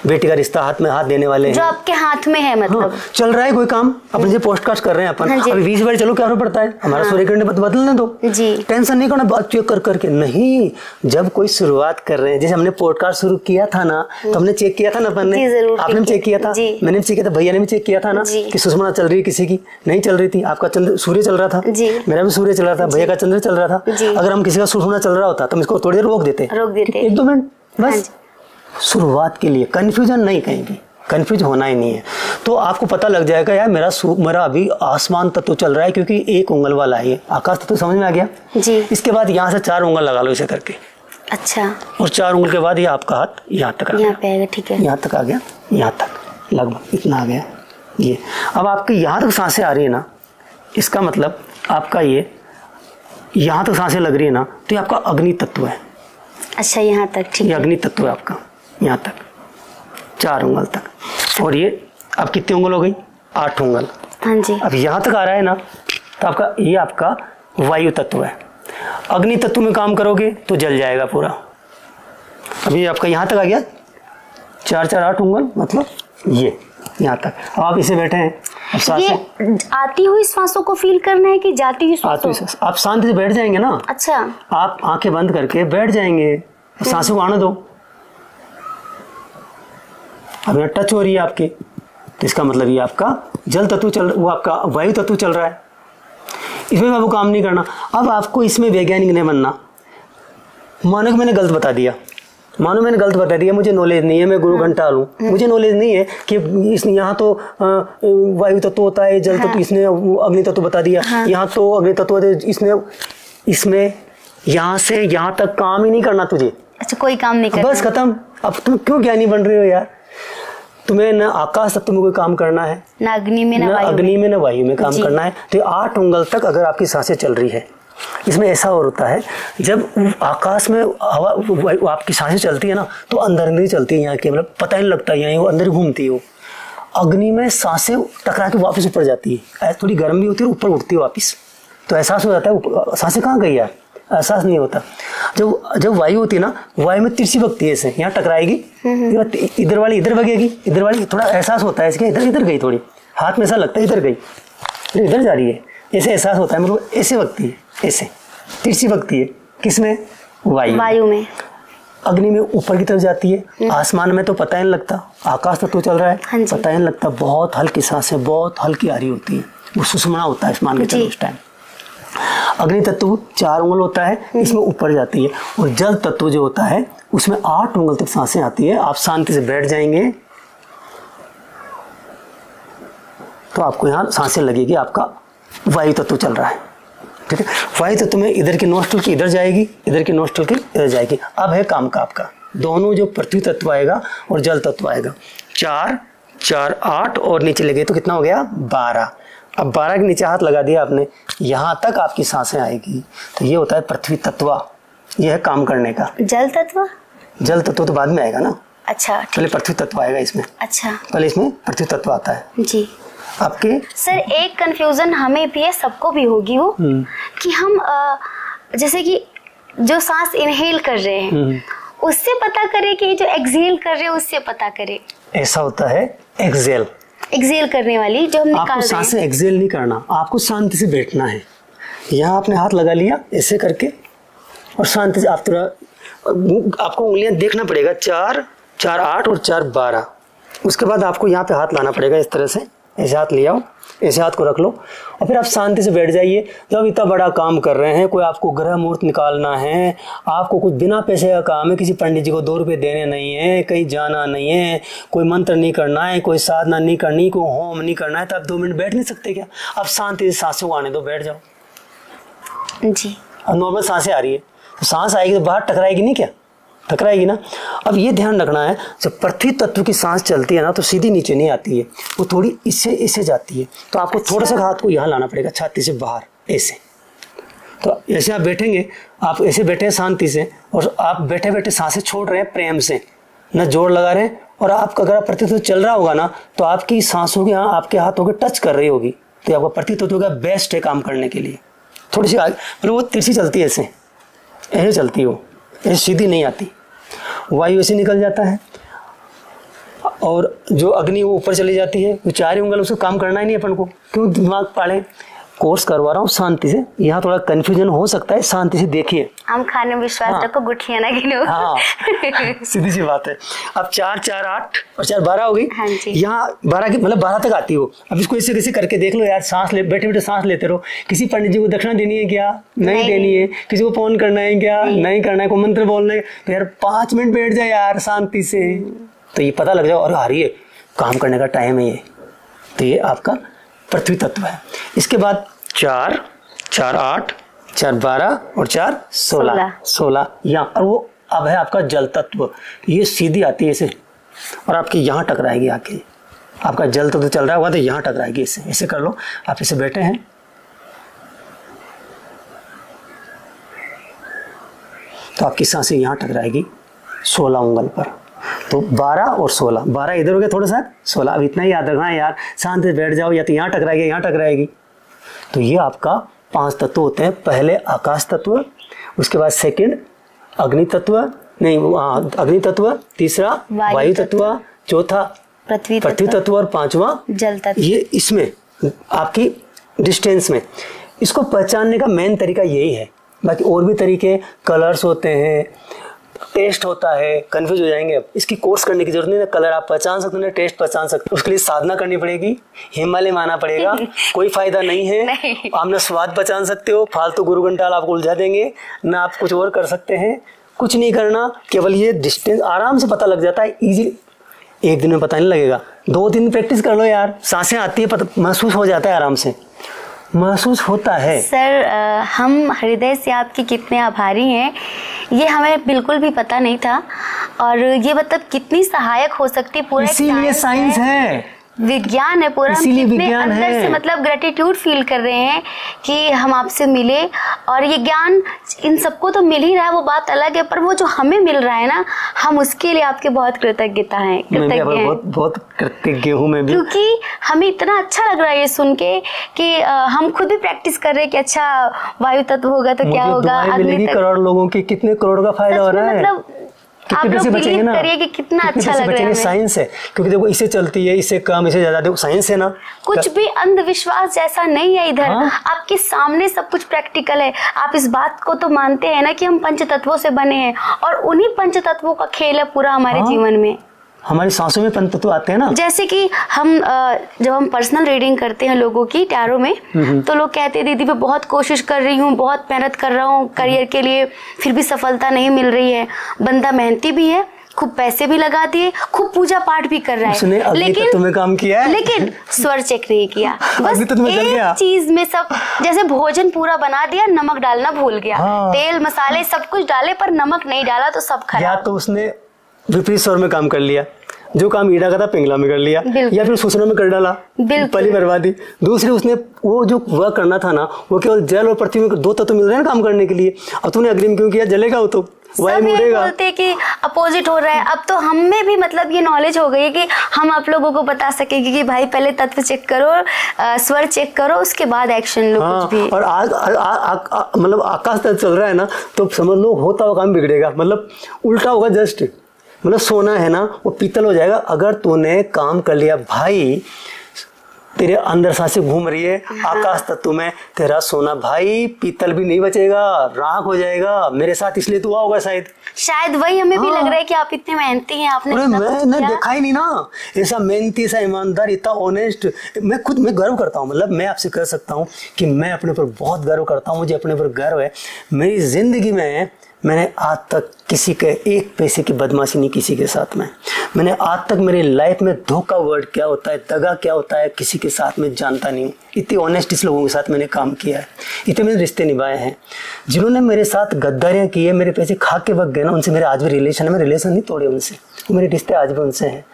बेटी का रिश्ता हाथ में हाथ देने वाले हैं, जो आपके हाथ में है, मतलब हाँ, चल रहा है कोई काम, अपने से पोस्टकास्ट कर रहे हैं अपन, अभी 20 बार चलो, क्या फर्क पड़ता है, हमारा सूर्यकिरण बदलने दो जी, टेंशन नहीं करना, बात चेक कर करके नहीं। जब कोई शुरुआत कर रहे हैं, जैसे हमने पॉडकास्ट शुरू किया था ना, तो हमने चेक किया था ना, अपन ने, आपने भी चेक किया था, मैंने भी चेक किया था, भैया ने भी चेक किया था ना, कि सुषमा चल रही है, किसी की नहीं चल रही थी, आपका चंद्र सूर्य चल रहा था, मेरा भी सूर्य चल रहा था, भैया का चंद्र चल रहा था। अगर हम किसी का सुषमा चल रहा होता तो हम इसको थोड़ी देर रोक देते 1-2 मिनट बस, शुरुआत के लिए। कंफ्यूजन नहीं, कहीं भी कंफ्यूज होना ही नहीं है। तो आपको पता लग जाएगा, यार मेरा अभी आसमान तत्व चल रहा है, क्योंकि 1 उंगल वाला है ये आकाश तत्व, समझ में आ गया जी। इसके बाद यहाँ से 4 उंगल लगा लो इसे करके, अच्छा, और 4 उंगल के बाद ये आपका हाथ यहाँ तक आ गया, ठीक है, यहाँ तक आ गया, यहाँ तक लगभग इतना आ गया ये। अब आपके यहाँ तक सांसें आ रही है ना, इसका मतलब आपका ये यहाँ तक सांसें लग रही है ना, तो ये आपका अग्नि तत्व है। अच्छा, यहाँ तक, ठीक है, ये अग्नि तत्व है आपका, यहाँ तक 4 उंगल तक। और ये अब कितनी उंगल हो गई? 8 उंगल। हाँ जी। अब यहाँ तक आ रहा है ना, तो ये आपका वायु तत्व है। अग्नि तत्व में काम करोगे तो जल जाएगा पूरा। अभी आपका यहाँ तक आ गया, 4-4 8 उंगल, मतलब ये यहाँ तक। अब आप इसे बैठे हैं, ये आती हुई सांसों को फील करना है कि जाती हुई सांसों? आप शांति से बैठ जाएंगे ना। अच्छा, आप आंखें बंद करके बैठ जाएंगे, सांसों को आने दो। अब यहाँ टच हो रही है आपकी, तो इसका मतलब ये आपका जल तत्व वो आपका वायु तत्व चल रहा है। इसमें आपको काम नहीं करना। अब आपको इसमें वैज्ञानिक नहीं बनना। मानो कि मैंने गलत बता दिया, मुझे नॉलेज नहीं है, मैं गुरु घंटा लूँ, मुझे नॉलेज नहीं है कि इस यहाँ तो वायु तत्व होता है, जल तत्व, इसने अग्नि तत्व बता दिया, यहाँ तो अग्नि तत्व, इसमें यहाँ से यहाँ तक काम ही नहीं करना तुझे। अच्छा, कोई काम नहीं करना, बस खत्म। अब तुम क्यों ज्ञानी बन रहे हो यार? तुम्हें न आकाश तत्व में कोई काम करना है, ना अग्नि में, न अग्नि में, न वायु में काम करना है। तो 8 उंगल तक अगर आपकी सांसें चल रही है, इसमें ऐसा और होता है जब आकाश में हवा आपकी सांसें चलती है ना, तो अंदर अंदर ही चलती है, यहाँ के मतलब पता ही नहीं लगता, यहाँ वो अंदर ही घूमती है। वो अग्नि में सांसें टकरा के वापस ऊपर जाती है, थोड़ी गर्म भी होती है, ऊपर उठती है वापस, तो एहसास हो जाता है सांसें कहाँ गई यार, एहसास नहीं होता। जब वायु होती है ना, वायु में तिरछी बगती है, ऐसे यहाँ टकराएगी, इधर वाली इधर भगेगी, इधर वाली थोड़ा एहसास होता है इसके, इधर गई, थोड़ी हाथ में ऐसा लगता है इधर गई, इधर जा रही है, ऐसे एहसास होता है, मतलब ऐसे बगती है, ऐसे तिरछी बगती है। किसमें? वायु में। अग्नि में ऊपर की तरफ जाती है, आसमान में तो पता ही नहीं लगता, आकाश तत्व चल रहा है, पता ही नहीं लगता, बहुत हल्की सांसें, बहुत हल्की आ रही होती है, वो सुषुम्ना होता है आसमान के तरफ उस टाइम। अग्नि तत्व 4 उंगल होता है, इसमें ऊपर जाती है, और जल तत्व जो होता है उसमें 8 उंगल तक सांसें आती है। आप शांति से बैठ जाएंगे तो आपको यहाँ सांसें लगेगी, आपका वायु तत्व चल रहा है, ठीक है। वायु तत्व में इधर की नोस्ट्रल की इधर जाएगी, इधर की नोस्ट्रल की इधर जाएगी। अब है काम का आपका, दोनों जो पृथ्वी तत्व आएगा और जल तत्व आएगा, 4 4 8 और नीचे लगे तो कितना हो गया? 12। अब 12 के नीचे हाथ लगा दिया आपने, यहाँ तक आपकी सांसें आएगी, तो ये होता है पृथ्वी तत्व, ये है काम करने का। जल तत्व तो बाद में आएगा ना, अच्छा, पहले पृथ्वी तत्व आएगा इसमें, अच्छा, पहले इसमें पृथ्वी तत्व आता है जी। आपके सर एक कंफ्यूजन हमें भी है, सबको भी होगी वो, कि हम जैसे कि जो सांस इनहेल कर रहे हैं उससे पता करें कि जो एक्सहेल कर रहे हैं उससे पता करें। ऐसा होता है एक्सहेल करने वाली जो हम निकाल रहे हैं, आपको सांसें एक्सहेल नहीं करना, आपको शांति से बैठना है। यहाँ आपने हाथ लगा लिया ऐसे करके, और शांति से आप थोड़ा, आपको उंगलियां देखना पड़ेगा, 4 4 8 और 4 12। उसके बाद आपको यहाँ पे हाथ लाना पड़ेगा, इस तरह से ऐसे हाथ ले आओ, ऐसे हाथ को रख लो, और फिर आप शांति से बैठ जाइए। जब इतना बड़ा काम कर रहे हैं, कोई आपको ग्रह मुहूर्त निकालना है, आपको कुछ बिना पैसे का काम है, किसी पंडित जी को 2 रुपये देने नहीं है, कहीं जाना नहीं है, कोई मंत्र नहीं करना है, कोई साधना नहीं करनी, कोई होम नहीं करना है, तो आप 2 मिनट बैठ नहीं सकते क्या? अब शांति से सांसों को आने दो, बैठ जाओ जी। अब नॉर्मल सांसें आ रही है, तो सांस आएगी तो बाहर टकराएगी नहीं क्या? टकराएगी ना। अब ये ध्यान रखना है, जब पृथ्वी तत्व की सांस चलती है ना, तो सीधी नीचे नहीं आती है, वो थोड़ी इससे जाती है, तो आपको थोड़ा सा हाथ को यहाँ लाना पड़ेगा, छाती से बाहर ऐसे। तो ऐसे आप बैठेंगे, आप ऐसे बैठे हैं शांति से, और आप बैठे बैठे सांसें छोड़ रहे हैं प्रेम से, न जोर लगा रहे हैं, और आपका अगर पृथ्वी तत्व चल रहा होगा ना, तो आपकी सांसों के यहाँ आपके हाथों के टच कर रही होगी, तो आपका पृथ्वी तत्व का बेस्ट है काम करने के लिए। थोड़ी सी आगे, मतलब वो तिरछी चलती है, ऐसे चलती है, वो ऐसे सीधी नहीं आती, वायु ऐसे निकल जाता है, और जो अग्नि वो ऊपर चली जाती है, वो 4 उंगल, उसको काम करना ही नहीं अपन को, क्यों दिमाग पाले। कोर्स करवा रहा हूँ शांति से, यहाँ थोड़ा कंफ्यूजन हो सकता है, शांति से देखिए। हम खाने विश्वास रखो, गुठलियां ना गिनो। हाँ सीधी सी बात है। अब 4 4 8 और 4 12 हो गई। हाँ जी। यहाँ 12 की मतलब 12 तक आती हो। अब इसको ऐसे कैसे करके देख लो यार, सांस ले, बैठे बैठे सांस लेते रहो। किसी पंडित जी को दक्षिणा देनी है क्या? नहीं देनी है। किसी को फोन करना है क्या? नहीं करना है। कोई मंत्र बोलना है तो यार 5 मिनट बैठ जाए यार शांति से, तो ये पता लग जाओ और आ रही है, काम करने का टाइम है ये। तो ये आपका पृथ्वी तत्व है। इसके बाद 4 4 8 4 12 और 4 16 यहाँ, और वो अब है आपका जल तत्व। ये सीधी आती है ऐसे, और आपके यहाँ टकराएगी आके। आपका जल तत्व चल रहा होगा तो यहाँ टकराएगी ऐसे। ऐसे कर लो, आप ऐसे बैठे हैं, तो आपकी सांसें यहाँ टकराएगी 16 उंगल पर। तो 12 और 16, 12 इधर हो गया थोड़ा सा, 16। अब इतना ही याद रखना है यार, शांति से बैठ जाओ, या तो यहाँ टकराएगी यहाँ टकराएगी। तो ये आपका 5 तत्व होते हैं। पहले आकाश तत्व, उसके बाद सेकंड अग्नि तत्व, नहीं अग्नि तत्व, तीसरा वायु तत्व, चौथा पृथ्वी तत्व और 5वां जल तत्व। ये इसमें आपकी डिस्टेंस में इसको पहचानने का मेन तरीका यही है। बाकी और भी तरीके, कलर्स होते हैं, टेस्ट होता है, कंफ्यूज हो जाएंगे। इसकी कोर्स करने की जरूरत नहीं है, कलर आप पहचान सकते हैं, टेस्ट पहचान सकते हैं, उसके लिए साधना करनी पड़ेगी, हिमालय में आना पड़ेगा, कोई फायदा नहीं है। नहीं। आप ना स्वाद पहचान सकते हो, फालतू गुरु घंटाल आपको उलझा देंगे, ना आप कुछ और कर सकते हैं, कुछ नहीं करना, केवल ये डिस्टेंस आराम से पता लग जाता है, इजी। एक दिन में पता नहीं लगेगा, 2 दिन प्रैक्टिस कर लो यार, सांसें आती है, पता महसूस हो जाता है, आराम से महसूस होता है। सर हम हृदय से आपके कितने आभारी हैं, ये हमें बिल्कुल भी पता नहीं था, और ये मतलब कितनी सहायक हो सकती है। पूरा इसीलिए साइंस है, विज्ञान है पूरा। हम कितने अंदर से मतलब ग्रेटिट्यूड फील कर रहे हैं कि हम आपसे मिले, और ये ज्ञान इन सबको तो मिल ही रहा है, वो बात अलग है, पर वो जो हमें मिल रहा है ना, हम उसके लिए आपके बहुत कृतज्ञता है, कृतज्ञ हैं। बहुत कृतज्ञ हूँ मैं भी, क्योंकि हमें इतना अच्छा लग रहा है ये सुन के कि हम खुद भी प्रैक्टिस कर रहे हैं कि अच्छा वायु तत्व होगा तो क्या होगा, अगले करोड़ लोगों की कितने करोड़ का फायदा हो रहा है, मतलब आप लोग बिलीव करिए कि कितना अच्छा लग रहा है। साइंस है, क्योंकि देखो इससे चलती है, इससे कम, इससे ज्यादा, देखो साइंस है ना, कुछ भी अंधविश्वास जैसा नहीं है इधर। हाँ? आपके सामने सब कुछ प्रैक्टिकल है। आप इस बात को तो मानते हैं ना कि हम पंच तत्वों से बने हैं, और उन्हीं पंच तत्वों का खेल है पूरा हमारे जीवन में। हमारी सांसों में पंच तत्व आते हैं ना, जैसे कि हम जब हम पर्सनल रीडिंग करते हैं लोगों की टैरो में, तो लोग कहते हैं दीदी मैं बहुत कोशिश कर रही हूँ, बहुत मेहनत कर रहा हूँ करियर के लिए, फिर भी सफलता नहीं मिल रही है। बंदा मेहनती भी है, खूब पैसे भी लगा दिए, खूब पूजा पाठ भी कर रहा है, लेकिन तुम्हें काम किया है, लेकिन स्वर चेक नहीं किया। बस तो एक चीज में सब, जैसे भोजन पूरा बना दिया, नमक डालना भूल गया। हाँ। तेल मसाले सब कुछ डाले पर नमक नहीं डाला, तो सब खराब। या तो उसने विपरीत स्वर में काम कर लिया, जो काम ईड़ा का था पिंगला में कर लिया, या फिर सूचना में कर डाला, पली बर्बादी। दूसरी उसने वो जो वर्क करना था ना, वो केवल जल और पृथ्वी में 2 तत्व मिल रहे हैं ना काम करने के लिए, और तूने अग्रिम क्यों किया, जलेगा वो तो वायु मुड़ेगा। बोलते कि अपोजिट हो रहा है। अब तो हम में भी मतलब ये नॉलेज हो गई है कि हम आप लोगों को बता सकेंगे कि भाई पहले तत्व चेक करो, स्वर चेक करो, उसके बाद एक्शन लो। हाँ, कुछ भी और मतलब आकाश तक चल रहा है ना, तो समझ लो होता हुआ काम बिगड़ेगा, मतलब उल्टा होगा जस्ट। मतलब सोना है ना, वो पीतल हो जाएगा अगर तूने काम कर लिया। भाई तेरे अंदर सांसें घूम रही है, आकाश तत्व में तेरा सोना भाई पीतल भी नहीं बचेगा, राख हो जाएगा। मेरे साथ इसलिए तू होगा शायद वही हमें भी लग रहा है कि आप इतने मेहनती हैं। आपने मैंने देखा ही नहीं ना ऐसा मेहनती, ऐसा ईमानदार, इतना ऑनेस्ट। मैं खुद में गर्व करता हूँ, मतलब मैं आपसे कह सकता हूँ कि मैं अपने पर बहुत गर्व करता हूँ। मुझे अपने पर गर्व है। मेरी जिंदगी में मैंने आज तक किसी के 1 पैसे की बदमाशी नहीं किसी के साथ में। मैंने आज तक मेरी लाइफ में धोखा वर्ड क्या होता है, दगा क्या होता है, किसी के साथ में जानता नहीं हूँ। इतने ऑनेस्ट इस लोगों के साथ मैंने काम किया है, इतने मैंने रिश्ते निभाए हैं। जिन्होंने मेरे साथ गद्दारियाँ की है, मेरे पैसे खा के वक्त गए ना, उनसे मेरे आज भी रिलेशन है। मैं रिलेशन नहीं तोड़े उनसे, वो मेरे रिश्ते आज भी उनसे हैं।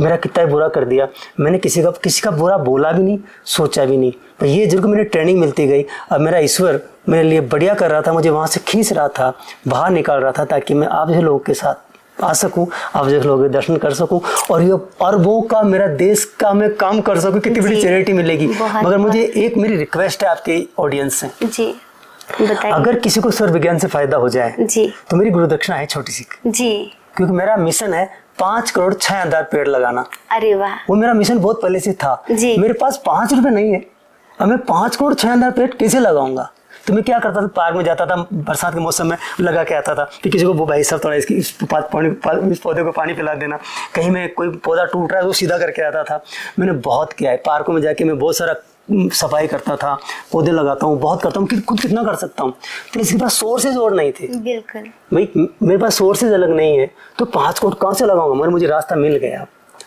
मेरा कितना बुरा कर दिया मैंने, किसी का बुरा बोला भी नहीं, सोचा भी नहीं। पर ये जरूर मेरी ट्रेनिंग मिलती गई। अब मेरा ईश्वर मेरे लिए बढ़िया कर रहा था, मुझे वहाँ से खींच रहा था, बाहर निकाल रहा था, ताकि मैं आप जैसे लोगों के साथ आ सकूं, आप जैसे लोगों के दर्शन कर सकूं, और ये अरबों का मेरा देश का मैं काम कर सकूं। कितनी बड़ी चैरिटी मिलेगी। मगर मुझे एक मेरी रिक्वेस्ट है आपके ऑडियंस से जी, बताइए। अगर किसी को स्वर विज्ञान से फायदा हो जाए जी, तो मेरी गुरु दक्षिणा है छोटी सी जी, क्योंकि मेरा मिशन है 5 करोड़ 6,000 पेड़ लगाना। अरे वाह, वो मेरा मिशन बहुत पहले से था जी। मेरे पास 5 रुपए नहीं है, अब मैं 5 करोड़ 6,000 पेड़ कैसे लगाऊंगा? तो मैं क्या करता था, पार्क में जाता था, बरसात के मौसम में लगा के आता था कि किसी को वो भाई साहब थोड़ा इस पौधे को पानी पिला देना। कहीं में कोई पौधा टूट रहा है वो सीधा करके आता था। मैंने बहुत किया है। पार्कों में जाके मैं बहुत सारा सफाई करता था, पौधे लगाता हूँ, बहुत करता हूँ। खुद कितना कर सकता हूँ, तो इसके पास सोर्सेज और नहीं थे। बिल्कुल भाई, मेरे पास सोर्सेज अलग नहीं है, तो 5 करोड़ कहाँ से लगाऊंगा? मगर मुझे रास्ता मिल गया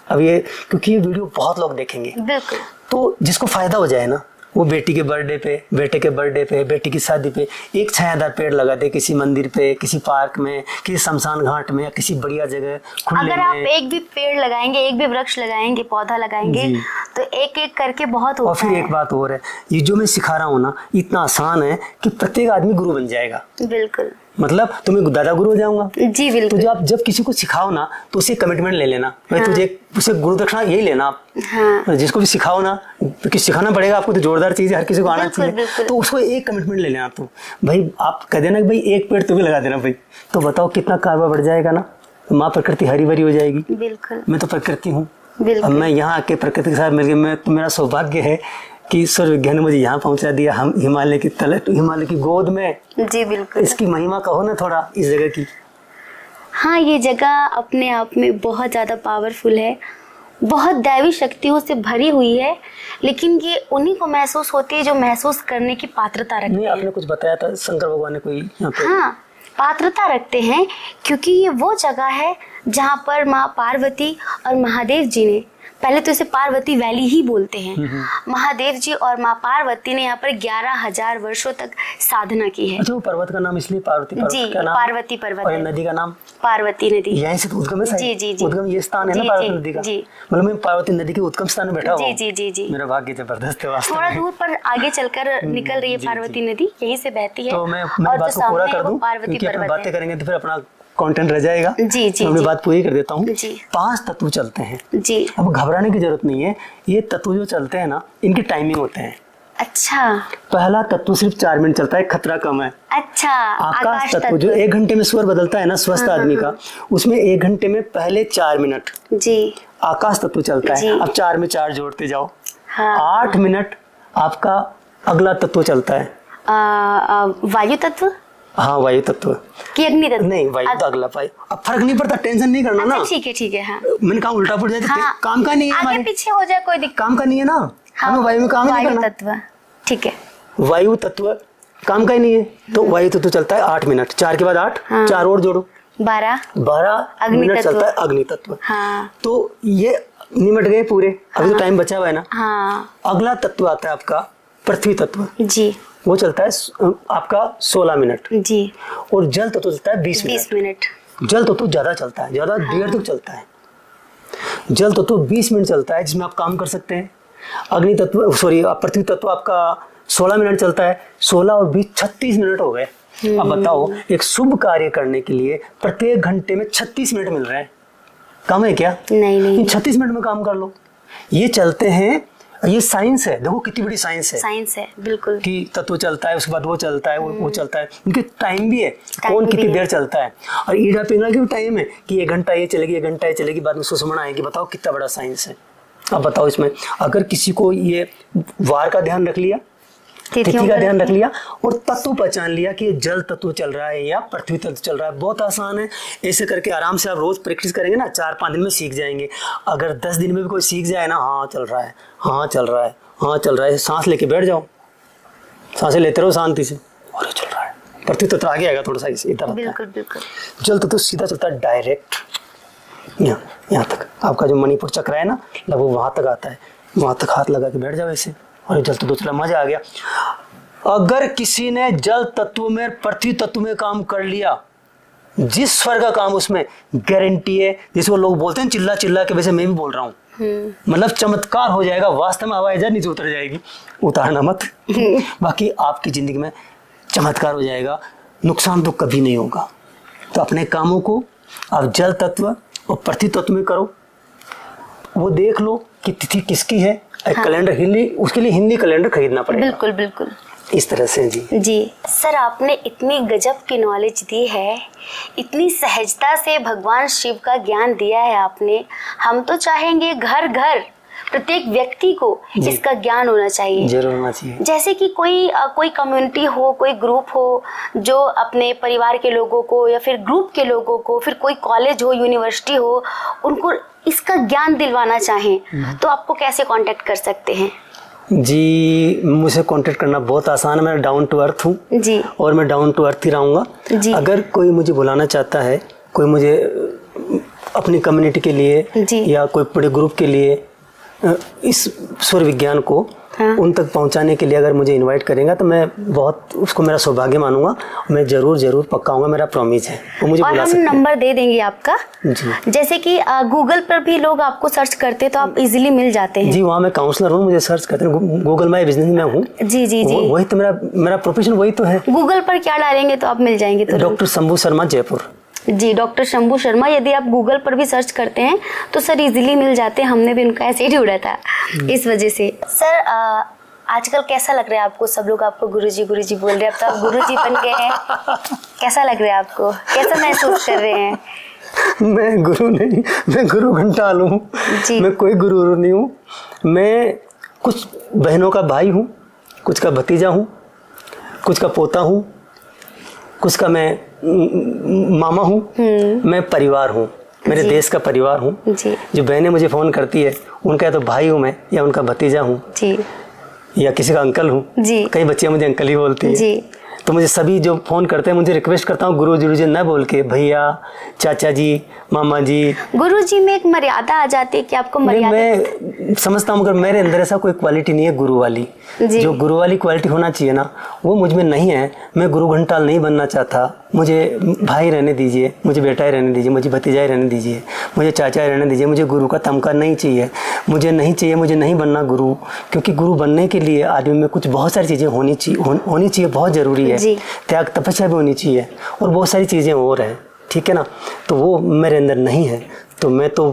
अब ये, क्योंकि ये वीडियो बहुत लोग देखेंगे। बिल्कुल, तो जिसको फायदा हो जाए ना, वो बेटी के बर्थडे पे, बेटे के बर्थडे पे, बेटी की शादी पे 1 6,000 पेड़ लगा दे, किसी मंदिर पे, किसी पार्क में, किसी शमशान घाट में, या किसी बढ़िया जगह खुले अगर आप एक भी पेड़ लगाएंगे, एक भी वृक्ष लगाएंगे, पौधा लगाएंगे, तो एक एक करके बहुत होता है। और फिर एक बात और है, ये जो मैं सिखा रहा हूँ ना, इतना आसान है कि प्रत्येक आदमी गुरु बन जाएगा। बिल्कुल, मतलब तुम्हें दादा गुरु हो जाऊंगा जी। बिल्कुल, तो जब किसी को सिखाओ ना, तो उसे कमिटमेंट ले लेना। हाँ। तुझे उसे गुरु दक्षिणा यही लेना आप। हाँ। जिसको भी सिखाओ ना, क्योंकि सिखाना पड़ेगा आपको, तो जोरदार चीज है, हर किसी को आना चाहिए। तो उसको एक कमिटमेंट ले लेना। तो भाई आप कह देना कि भाई 1 पेड़ तुम्हें लगा देना भाई, तो बताओ कितना कारवा बढ़ जाएगा ना। तो माँ प्रकृति हरी भरी हो जाएगी। बिल्कुल, मैं तो प्रकृति हूँ। अब मैं यहाँ आके प्रकृति के साथ मिल गया। तो मेरा सौभाग्य है कि ईश्वर विज्ञान ने मुझे यहाँ पहुँचा दिया, हम हिमालय की तले, हिमालय की गोद में। जी बिल्कुल, इसकी महिमा कहो ना थोड़ा इस जगह की। हाँ, ये जगह अपने आप में बहुत ज़्यादा पावरफुल है, बहुत दैवी शक्तियों से भरी हुई है, लेकिन ये उन्हीं को महसूस होती है जो महसूस करने की पात्रता रखते नहीं, हैं। आपने कुछ बताया था शंकर भगवान ने कोई यहाँ पे। हाँ, पात्रता रखते हैं, क्योंकि ये वो जगह है जहाँ पर माँ पार्वती और महादेव जी ने, पहले तो इसे पार्वती वैली ही बोलते हैं, महादेव जी और माँ पार्वती ने यहाँ पर 11,000 वर्षों तक साधना की है। अच्छा, वो पर्वत का नाम इसलिए पार्वती पर्वत जी, का नाम, पार्वती पर्वत और है। नदी का नाम पार्वती नदी। यहीं से तो उद्गम है। जी, जी, जी। उद्गम ये स्थान है ना जी, पार्वती जी, नदी का। जी। मतलब मैं पार्वती नदी के उद्गम स्थान में बैठा हुआ जी हूँ। जी जी जी। मेरा भाग्य जबरदस्त है वास्तव थोड़ा में। दूर पर आगे चलकर निकल रही है जी, पार्वती नदी, यहीं से बहती है। तो मैं और बात जो को पूरा सामने कर है वो दूं, पार्वती क्योंकि अपनी पर्वत बातें है। करेंगे तो फिर अपना कंटेंट रह जाएगा। जी, जी, तो मैं जी। बात पूरी कर देता हूँ। जी। 5 तत्व चलते हैं। जी। अब घबराने की जरूरत नहीं है। ये तत्व जो चलते हैं ना, इनकी टाइमिंग होते हैं। अच्छा पहला तत्व सिर्फ 4 मिनट चलता है, खतरा कम है। अच्छा। आकाश तत्व जो 1 घंटे में स्वर बदलता है ना स्वस्थ आदमी का, उसमें 1 घंटे में पहले 4 मिनट जी। आकाश तत्व चलता है। जी। अब 4 में 4 जोड़ते जाओ। हाँ। 8 मिनट आपका अगला तत्व चलता है। वायु तत्व हाँ, वायु तत्व कि अग्नि तत्व? नहीं, वायु तो अगला वायु। अब फर्क नहीं पड़ता, टेंशन नहीं करना ना। अच्छा, ठीक है हाँ। मैंने कहा उल्टा पड़ जाए तो हाँ, काम का नहीं है, आगे हमारे पीछे हो जाए कोई दिक्कत। काम का नहीं है ना। हाँ, हमें वायु में काम ही नहीं वायु करना। तत्व ठीक है। वायु तत्व काम का ही नहीं है, तो वायु तत्व चलता है 8 मिनट। 4 के बाद 8, हाँ। 4 और जोड़ो 12 12 मिनट तत्व। चलता है अग्नि तत्व। हाँ तो ये निमट गए पूरे। अभी तो टाइम बचा हुआ है ना। हाँ। अगला तत्व आता है आपका पृथ्वी तत्व। जी वो चलता है आपका 16 मिनट। जी। और जल तत्व चलता है 20 20 मिनट। मिनट। जल तत्व ज्यादा चलता है, ज्यादा देर तक चलता है। जल तत्व 20 मिनट चलता है, जिसमें आप काम कर सकते हैं। अग्नि तत्व पृथ्वी तत्व आपका 16 मिनट चलता है। 16 और 20 36 मिनट हो गए। अब बताओ, एक शुभ कार्य करने के लिए प्रत्येक घंटे में 36 मिनट मिल रहे हैं, कम है क्या? नहीं 36 मिनट में काम कर लो। ये चलते हैं, ये साइंस है। देखो कितनी बड़ी साइंस है। साइंस है बिल्कुल। कि तत्व चलता है, उसके बाद वो चलता है, वो चलता है। उनके टाइम भी है, टाइम कौन भी कितनी है। देर चलता है। और ईड़ा पिंगला की भी टाइम है कि 1 घंटा ये चलेगी, 1 घंटा ये चलेगी, बाद में सुषमण आएगी। बताओ कितना बड़ा साइंस है। अब बताओ, इसमें अगर किसी को ये वार का ध्यान रख लिया, तिथि का ध्यान रख लिया, और तत्व पहचान लिया कि जल तत्व चल रहा है या पृथ्वी तत्व चल रहा है, बहुत आसान है। ऐसे करके आराम से आप रोज प्रैक्टिस करेंगे ना, 4-5 दिन में सीख जाएंगे। अगर 10 दिन में भी कोई सीख जाए ना, हाँ चल रहा है, हाँ चल रहा है, हाँ चल रहा है, सांस लेके बैठ जाओ, सांसें लेते रहो शांति से, और चल रहा है। पृथ्वी तत्व आगे आएगा थोड़ा सा इधर। बिल्कुल बिल्कुल। जल तत्व सीधा चलता है डायरेक्ट यहाँ तक। आपका जो मणिपुर चक्र है ना, लगभग वहां तक आता है। वहां तक हाथ लगा के बैठ जाओ ऐसे, और जल तत्व चला, मजा आ गया। अगर किसी ने जल तत्व में पृथ्वी तत्व में काम कर लिया, जिस स्वर का काम उसमें, गारंटी है, जिसे वो लोग बोलते हैं चिल्ला चिल्ला के, वैसे मैं भी बोल रहा हूँ, मतलब चमत्कार हो जाएगा। वास्तव में हवाई जहाज नीचे उतर जाएगी, उतारना मत। बाकी आपकी जिंदगी में चमत्कार हो जाएगा, नुकसान तो कभी नहीं होगा। तो अपने कामों को आप जल तत्व और पृथ्वी तत्व में करो। वो देख लो कि तिथि किसकी है। एक कैलेंडर हिंदी, उसके लिए हिंदी कैलेंडर खरीदना पड़ेगा। बिल्कुल बिल्कुल। इस तरह से जी सर, आपने इतनी गजब की नॉलेज दी है, इतनी सहजता से भगवान शिव का ज्ञान दिया है आपने। हम तो चाहेंगे घर घर प्रत्येक व्यक्ति को इसका ज्ञान होना चाहिए, जरूर होना चाहिए। जैसे कि कोई कम्युनिटी हो, कोई ग्रुप हो जो अपने परिवार के लोगों को या फिर ग्रुप के लोगों को, फिर कोई कॉलेज हो, यूनिवर्सिटी हो, उनको इसका ज्ञान दिलवाना चाहें तो आपको कैसे कांटेक्ट कर सकते हैं? जी, मुझे कांटेक्ट करना बहुत आसान है। मैं डाउन टू अर्थ हूँ जी, और मैं डाउन टू अर्थ ही रहूँगा जी। अगर कोई मुझे बुलाना चाहता है, कोई मुझे अपनी कम्युनिटी के लिए जी। या कोई बड़े ग्रुप के लिए इस स्वर विज्ञान को उन तक पहुंचाने के लिए अगर मुझे इनवाइट करेगा, तो मैं बहुत उसको मेरा सौभाग्य मानूंगा। मैं जरूर पक्का आऊंगा, मेरा प्रॉमिस है। वो मुझे बुला सकते हैं। हम नंबर दे देंगे आपका जी। जैसे कि गूगल पर भी लोग आपको सर्च करते तो आप इजीली मिल जाते हैं। जी, वहाँ मैं काउंसलर हूँ, मुझे सर्च करते हैं। गूगल माई बिजनेस में हूँ। जी जी जी। वही तो मेरा प्रोफेशन वही तो है। गूगल पर क्या डालेंगे तो आप मिल जाएंगे? तो डॉक्टर शंभू शर्मा, जयपुर। जी, डॉक्टर शंभू शर्मा यदि आप गूगल पर भी सर्च करते हैं तो सर इजीली मिल जाते हैं। हमने भी उनका ऐसे ही ढूंढा था इस वजह से। सर, आजकल कैसा लग रहा है आपको? सब लोग आपको गुरुजी गुरुजी बोल रहे हैं, अब तो आप गुरुजी बन गए हैं। कैसा लग रहा है आपको? कैसा महसूस कर रहे हैं? मैं गुरु नहीं, मैं गुरु घंटाल हूँ। मैं कोई गुरु नहीं हूँ। मैं कुछ बहनों का भाई हूँ, कुछ का भतीजा हूँ, कुछ का पोता हूँ, कुछ का मैं मामा हूँ, मैं परिवार हूँ, मेरे देश का परिवार हूँ। जो बहनें मुझे फ़ोन करती है उनका तो भाई हूँ मैं, या उनका भतीजा हूँ, या किसी का अंकल हूँ। कई बच्चियाँ मुझे अंकल ही बोलती है। तो मुझे सभी जो फ़ोन करते हैं, मुझे रिक्वेस्ट करता हूँ गुरु जी न बोल के भैया, चाचा जी, मामा जी। गुरु जी में एक मर्यादा आ जाती है कि आपको मर्यादा। मैं समझता हूँ, मगर मेरे अंदर ऐसा कोई क्वालिटी नहीं है गुरु वाली। जो गुरु वाली क्वालिटी होना चाहिए ना, वो मुझ में नहीं है। मैं गुरु घंटाल नहीं बनना चाहता। मुझे भाई रहने दीजिए, मुझे बेटा ही रहने दीजिए, मुझे भतीजा ही रहने दीजिए, मुझे चाचा ही रहने दीजिए। मुझे गुरु का तमका नहीं चाहिए, मुझे नहीं बनना गुरु। क्योंकि गुरु बनने के लिए आदमी में कुछ बहुत सारी चीज़ें होनी चाहिए, बहुत ज़रूरी है। त्याग तपस्या भी होनी चाहिए और बहुत सारी चीज़ें और हैं, ठीक है ना। तो वो मेरे अंदर नहीं है, तो मैं तो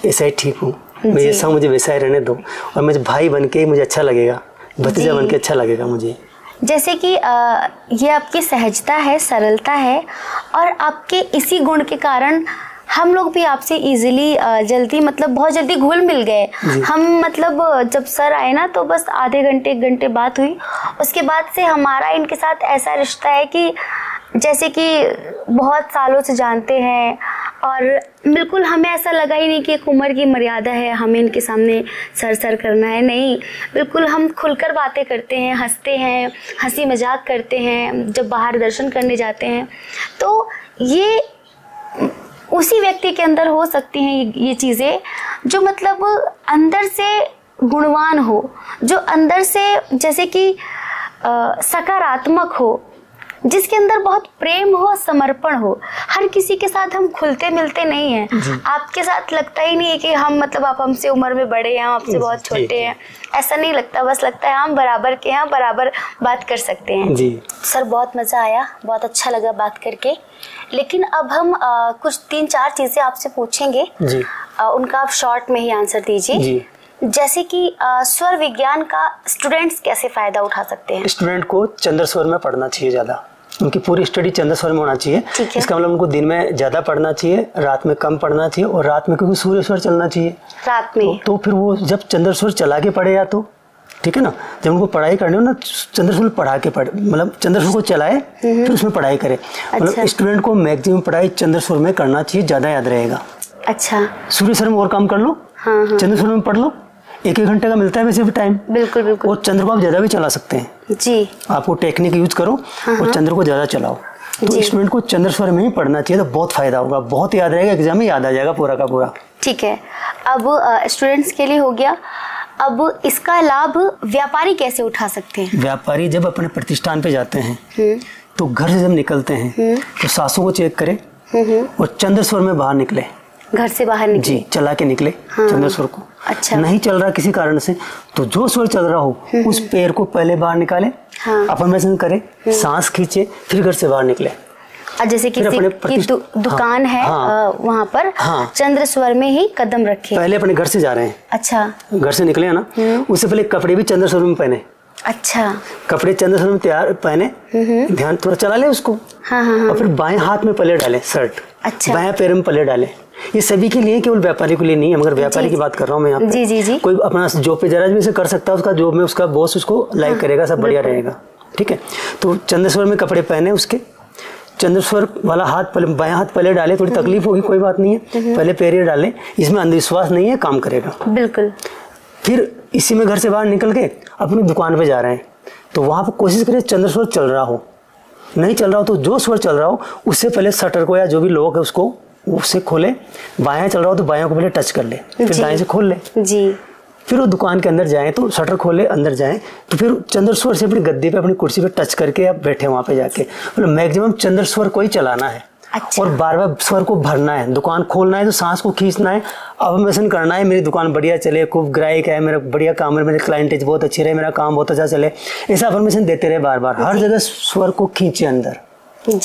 ऐसा ही ठीक हूँ। मैं जैसा मुझे वैसा ही रहने दो, और मुझे भाई बन के मुझे अच्छा लगेगा, भतीजा बन के अच्छा लगेगा मुझे। जैसे कि ये आपकी सहजता है, सरलता है, और आपके इसी गुण के कारण हम लोग भी आपसे इजीली जल्दी मतलब बहुत जल्दी घुल मिल गए। हम मतलब जब सर आए ना तो बस आधे घंटे 1 घंटे बात हुई, उसके बाद से हमारा इनके साथ ऐसा रिश्ता है कि जैसे कि बहुत सालों से जानते हैं, और बिल्कुल हमें ऐसा लगा ही नहीं कि एक उम्र की मर्यादा है, हमें इनके सामने सर करना है। नहीं, बिल्कुल हम खुलकर बातें करते हैं, हंसते हैं, हंसी मजाक करते हैं जब बाहर दर्शन करने जाते हैं। तो ये उसी व्यक्ति के अंदर हो सकती हैं ये चीज़ें, जो मतलब अंदर से गुणवान हो, जो अंदर से जैसे कि सकारात्मक हो, जिसके अंदर बहुत प्रेम हो, समर्पण हो। हर किसी के साथ हम खुलते मिलते नहीं हैं। आपके साथ लगता ही नहीं है कि हम मतलब आप हमसे उम्र में बड़े हैं, हम आपसे बहुत छोटे हैं, ऐसा नहीं लगता। बस लगता है हम बराबर के हैं, बराबर बात कर सकते हैं। सर बहुत मज़ा आया, बहुत अच्छा लगा बात करके। लेकिन अब हम कुछ 3-4 चीज़ें आपसे पूछेंगे, उनका आप शॉर्ट में ही आंसर दीजिए। जैसे कि स्वर विज्ञान का स्टूडेंट्स कैसे फ़ायदा उठा सकते हैं? स्टूडेंट को चंद्र स्वर में पढ़ना चाहिए ज़्यादा। उनकी पूरी स्टडी चंद्र स्वर में होना चाहिए। इसका मतलब उनको दिन में ज़्यादा पढ़ना चाहिए, रात में कम पढ़ना चाहिए, और रात में क्योंकि सूर्य स्वर चलना चाहिए रात में। तो फिर वो जब चंद्र स्वर चला के पढ़े, या तो ठीक है ना, जब उनको पढ़ाई करनी हो ना, चंद्र स्वर पढ़ा के पढ़े, मतलब चंद्र स्वर को चलाए फिर उसमें पढ़ाई करे। मतलब स्टूडेंट को मैक्सिमम पढ़ाई चंद्र स्वर में करना चाहिए, ज़्यादा याद रहेगा। अच्छा, सूर्य स्वर में और काम कर लो, चंद्र स्वर में पढ़ लो। 1-1 घंटे का मिलता है वैसे भी टाइम। बिल्कुल बिल्कुल। और चंद्र को आप ज़्यादा भी चला सकते हैं जी। आपको टेक्निक यूज करो और चंद्र को ज़्यादा चलाओ। तो स्टूडेंट को चंद्र स्वर में ही पढ़ना चाहिए, तो बहुत फायदा होगा, बहुत याद रहेगा, एग्जाम में याद आ जाएगा पूरा का पूरा। ठीक है, अब स्टूडेंट्स के लिए हो गया। अब इसका लाभ व्यापारी कैसे उठा सकते हैं? व्यापारी जब अपने प्रतिष्ठान पे जाते हैं तो घर से जब निकलते हैं तो सांसों को चेक करें और चंद्र स्वर में बाहर निकले। घर से बाहर निकले? जी, चला के निकले चंद्र स्वर को। अच्छा। नहीं चल रहा किसी कारण से, तो जो स्वर चल रहा हो उस पैर को पहले बाहर निकाले, अफर्मेशन करे, सांस खींचे, फिर घर से बाहर निकले। जैसे किसी की दुकान है वहाँ पर चंद्र स्वर में ही कदम रखे। पहले अपने घर से जा रहे हैं। अच्छा। घर से निकले है ना, उससे पहले कपड़े भी चंद्र स्वर में पहने। अच्छा। कपड़े चंद्र स्वर में तैयार पहने, ध्यान थोड़ा चला ले उसको। और फिर बाएं हाथ में पल्ले डाले शर्ट। अच्छा। बाएं पैर में पल्ले डाले। ये सभी के लिए, केवल व्यापारी के लिए नहीं है, मगर व्यापारी की बात कर रहा हूँ मैं यहाँ पे। जी। कोई अपना जॉब पे जरा भी से कर सकता है, उसका जॉब में उसका बॉस उसको लाइक करेगा, सब बढ़िया रहेगा। ठीक है, तो चंद्र स्वर में कपड़े पहने, उसके चंद्र स्वर वाला हाथ बायां हाथ पहले डाले। थोड़ी तकलीफ होगी, कोई बात नहीं है, पहले पैर डाले। इसमें अंधविश्वास नहीं है, काम करेगा बिल्कुल। फिर इसी में घर से बाहर निकल के अपनी दुकान पे जा रहे हैं, तो वहां पर कोशिश करें चंद्र स्वर चल रहा हो। नहीं चल रहा हो तो जो स्वर चल रहा हो उससे पहले शटर को या जो भी लॉक है उसको उससे खोले। बायां चल रहा हो तो बायां को पहले टच कर ले, फिर दाएं से खोल ले। जी। फिर वो दुकान के अंदर जाएं तो शटर खोले, अंदर जाएं तो फिर चंद्र स्वर से अपनी गद्दे पे, अपनी कुर्सी पे टच करके आप बैठे वहां पे जाके, मतलब मैक्सिमम चंद्र स्वर को ही चलाना है। अच्छा। और बार बार स्वर को भरना है। दुकान खोलना है तो सांस को खींचना है, अफर्मेशन करना है, मेरी दुकान बढ़िया चले, खूब ग्राहक है, मेरा बढ़िया काम है, मेरे क्लाइंटेज बहुत अच्छी रहे, मेरा काम बहुत अच्छा चले, ऐसा अफर्मेशन देते रहे बार बार। हर जगह स्वर को खींचे अंदर,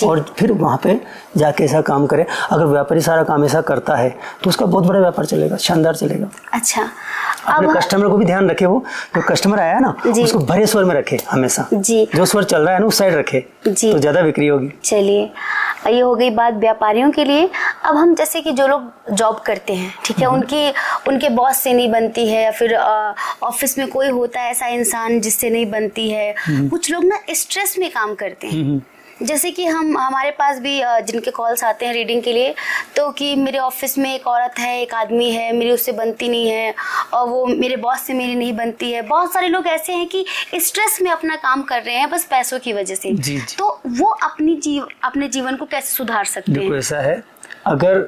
और फिर वहाँ पे जाके ऐसा काम करे। अगर व्यापारी सारा काम ऐसा करता है तो उसका बहुत बड़ा व्यापार चलेगा, शानदार चलेगा। अच्छा। अपने कस्टमर को भी ध्यान रखे, वो जो कस्टमर आया ना उसको भरे स्वर में रखे हमेशा। जी। जो स्वर चल रहा है ना उस साइड रखे, तो ज्यादा बिक्री होगी। चलिए, ये हो गई बात व्यापारियों के लिए। अब हम जैसे कि जो लोग जॉब करते हैं, ठीक है, उनके बॉस से नहीं बनती है, या फिर ऑफिस में कोई होता है ऐसा इंसान जिससे नहीं बनती है। कुछ लोग ना स्ट्रेस में काम करते हैं, जैसे कि हमारे पास भी जिनके कॉल्स आते हैं रीडिंग के लिए, तो कि मेरे ऑफिस में एक औरत है, एक आदमी है, मेरी उससे बनती नहीं है, और वो मेरे बॉस से मेरी नहीं बनती है। बहुत सारे लोग ऐसे हैं कि स्ट्रेस में अपना काम कर रहे हैं बस पैसों की वजह से। जी। तो वो अपने जीवन को कैसे सुधार सकते हैं? देखो ऐसा है, अगर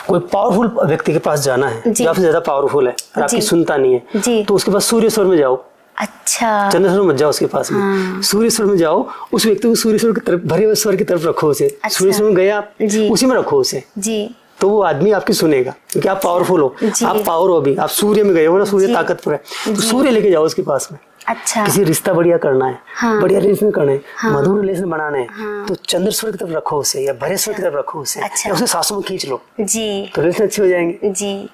कोई पावरफुल व्यक्ति के पास जाना है जो आपसे ज्यादा पावरफुल है और आपकी सुनता नहीं है, तो उसके पास सूर्य स्वर में जाओ। अच्छा, चंद्र स्वर मत जाओ उसके पास में। हाँ। सूर्य स्वर में जाओ, उस व्यक्ति को सूर्य स्वर की तरफ, भरे हुए स्वर की तरफ रखो उसे। अच्छा। सूर्य स्वर में गए आप, उसी में रखो उसे जी। तो वो आदमी आपकी सुनेगा, क्योंकि आप पावरफुल हो, आप पावर हो, अभी आप सूर्य में गए हो ना, सूर्य ताकतवर है, तो सूर्य लेके जाओ उसके पास में। अच्छा। किसी रिश्ता बढ़िया करना है, हाँ। बढ़िया रिलेशन करना है, हाँ। मधुर रिलेशन बनाना है, हाँ। तो चंद्र स्वर की तरफ रखो उसे, या भरे स्वर की तरफ रखो उसे। अच्छा। या उसे सांसों में खींच लो जी। तो रिलेशन अच्छे हो जाएंगे। जी।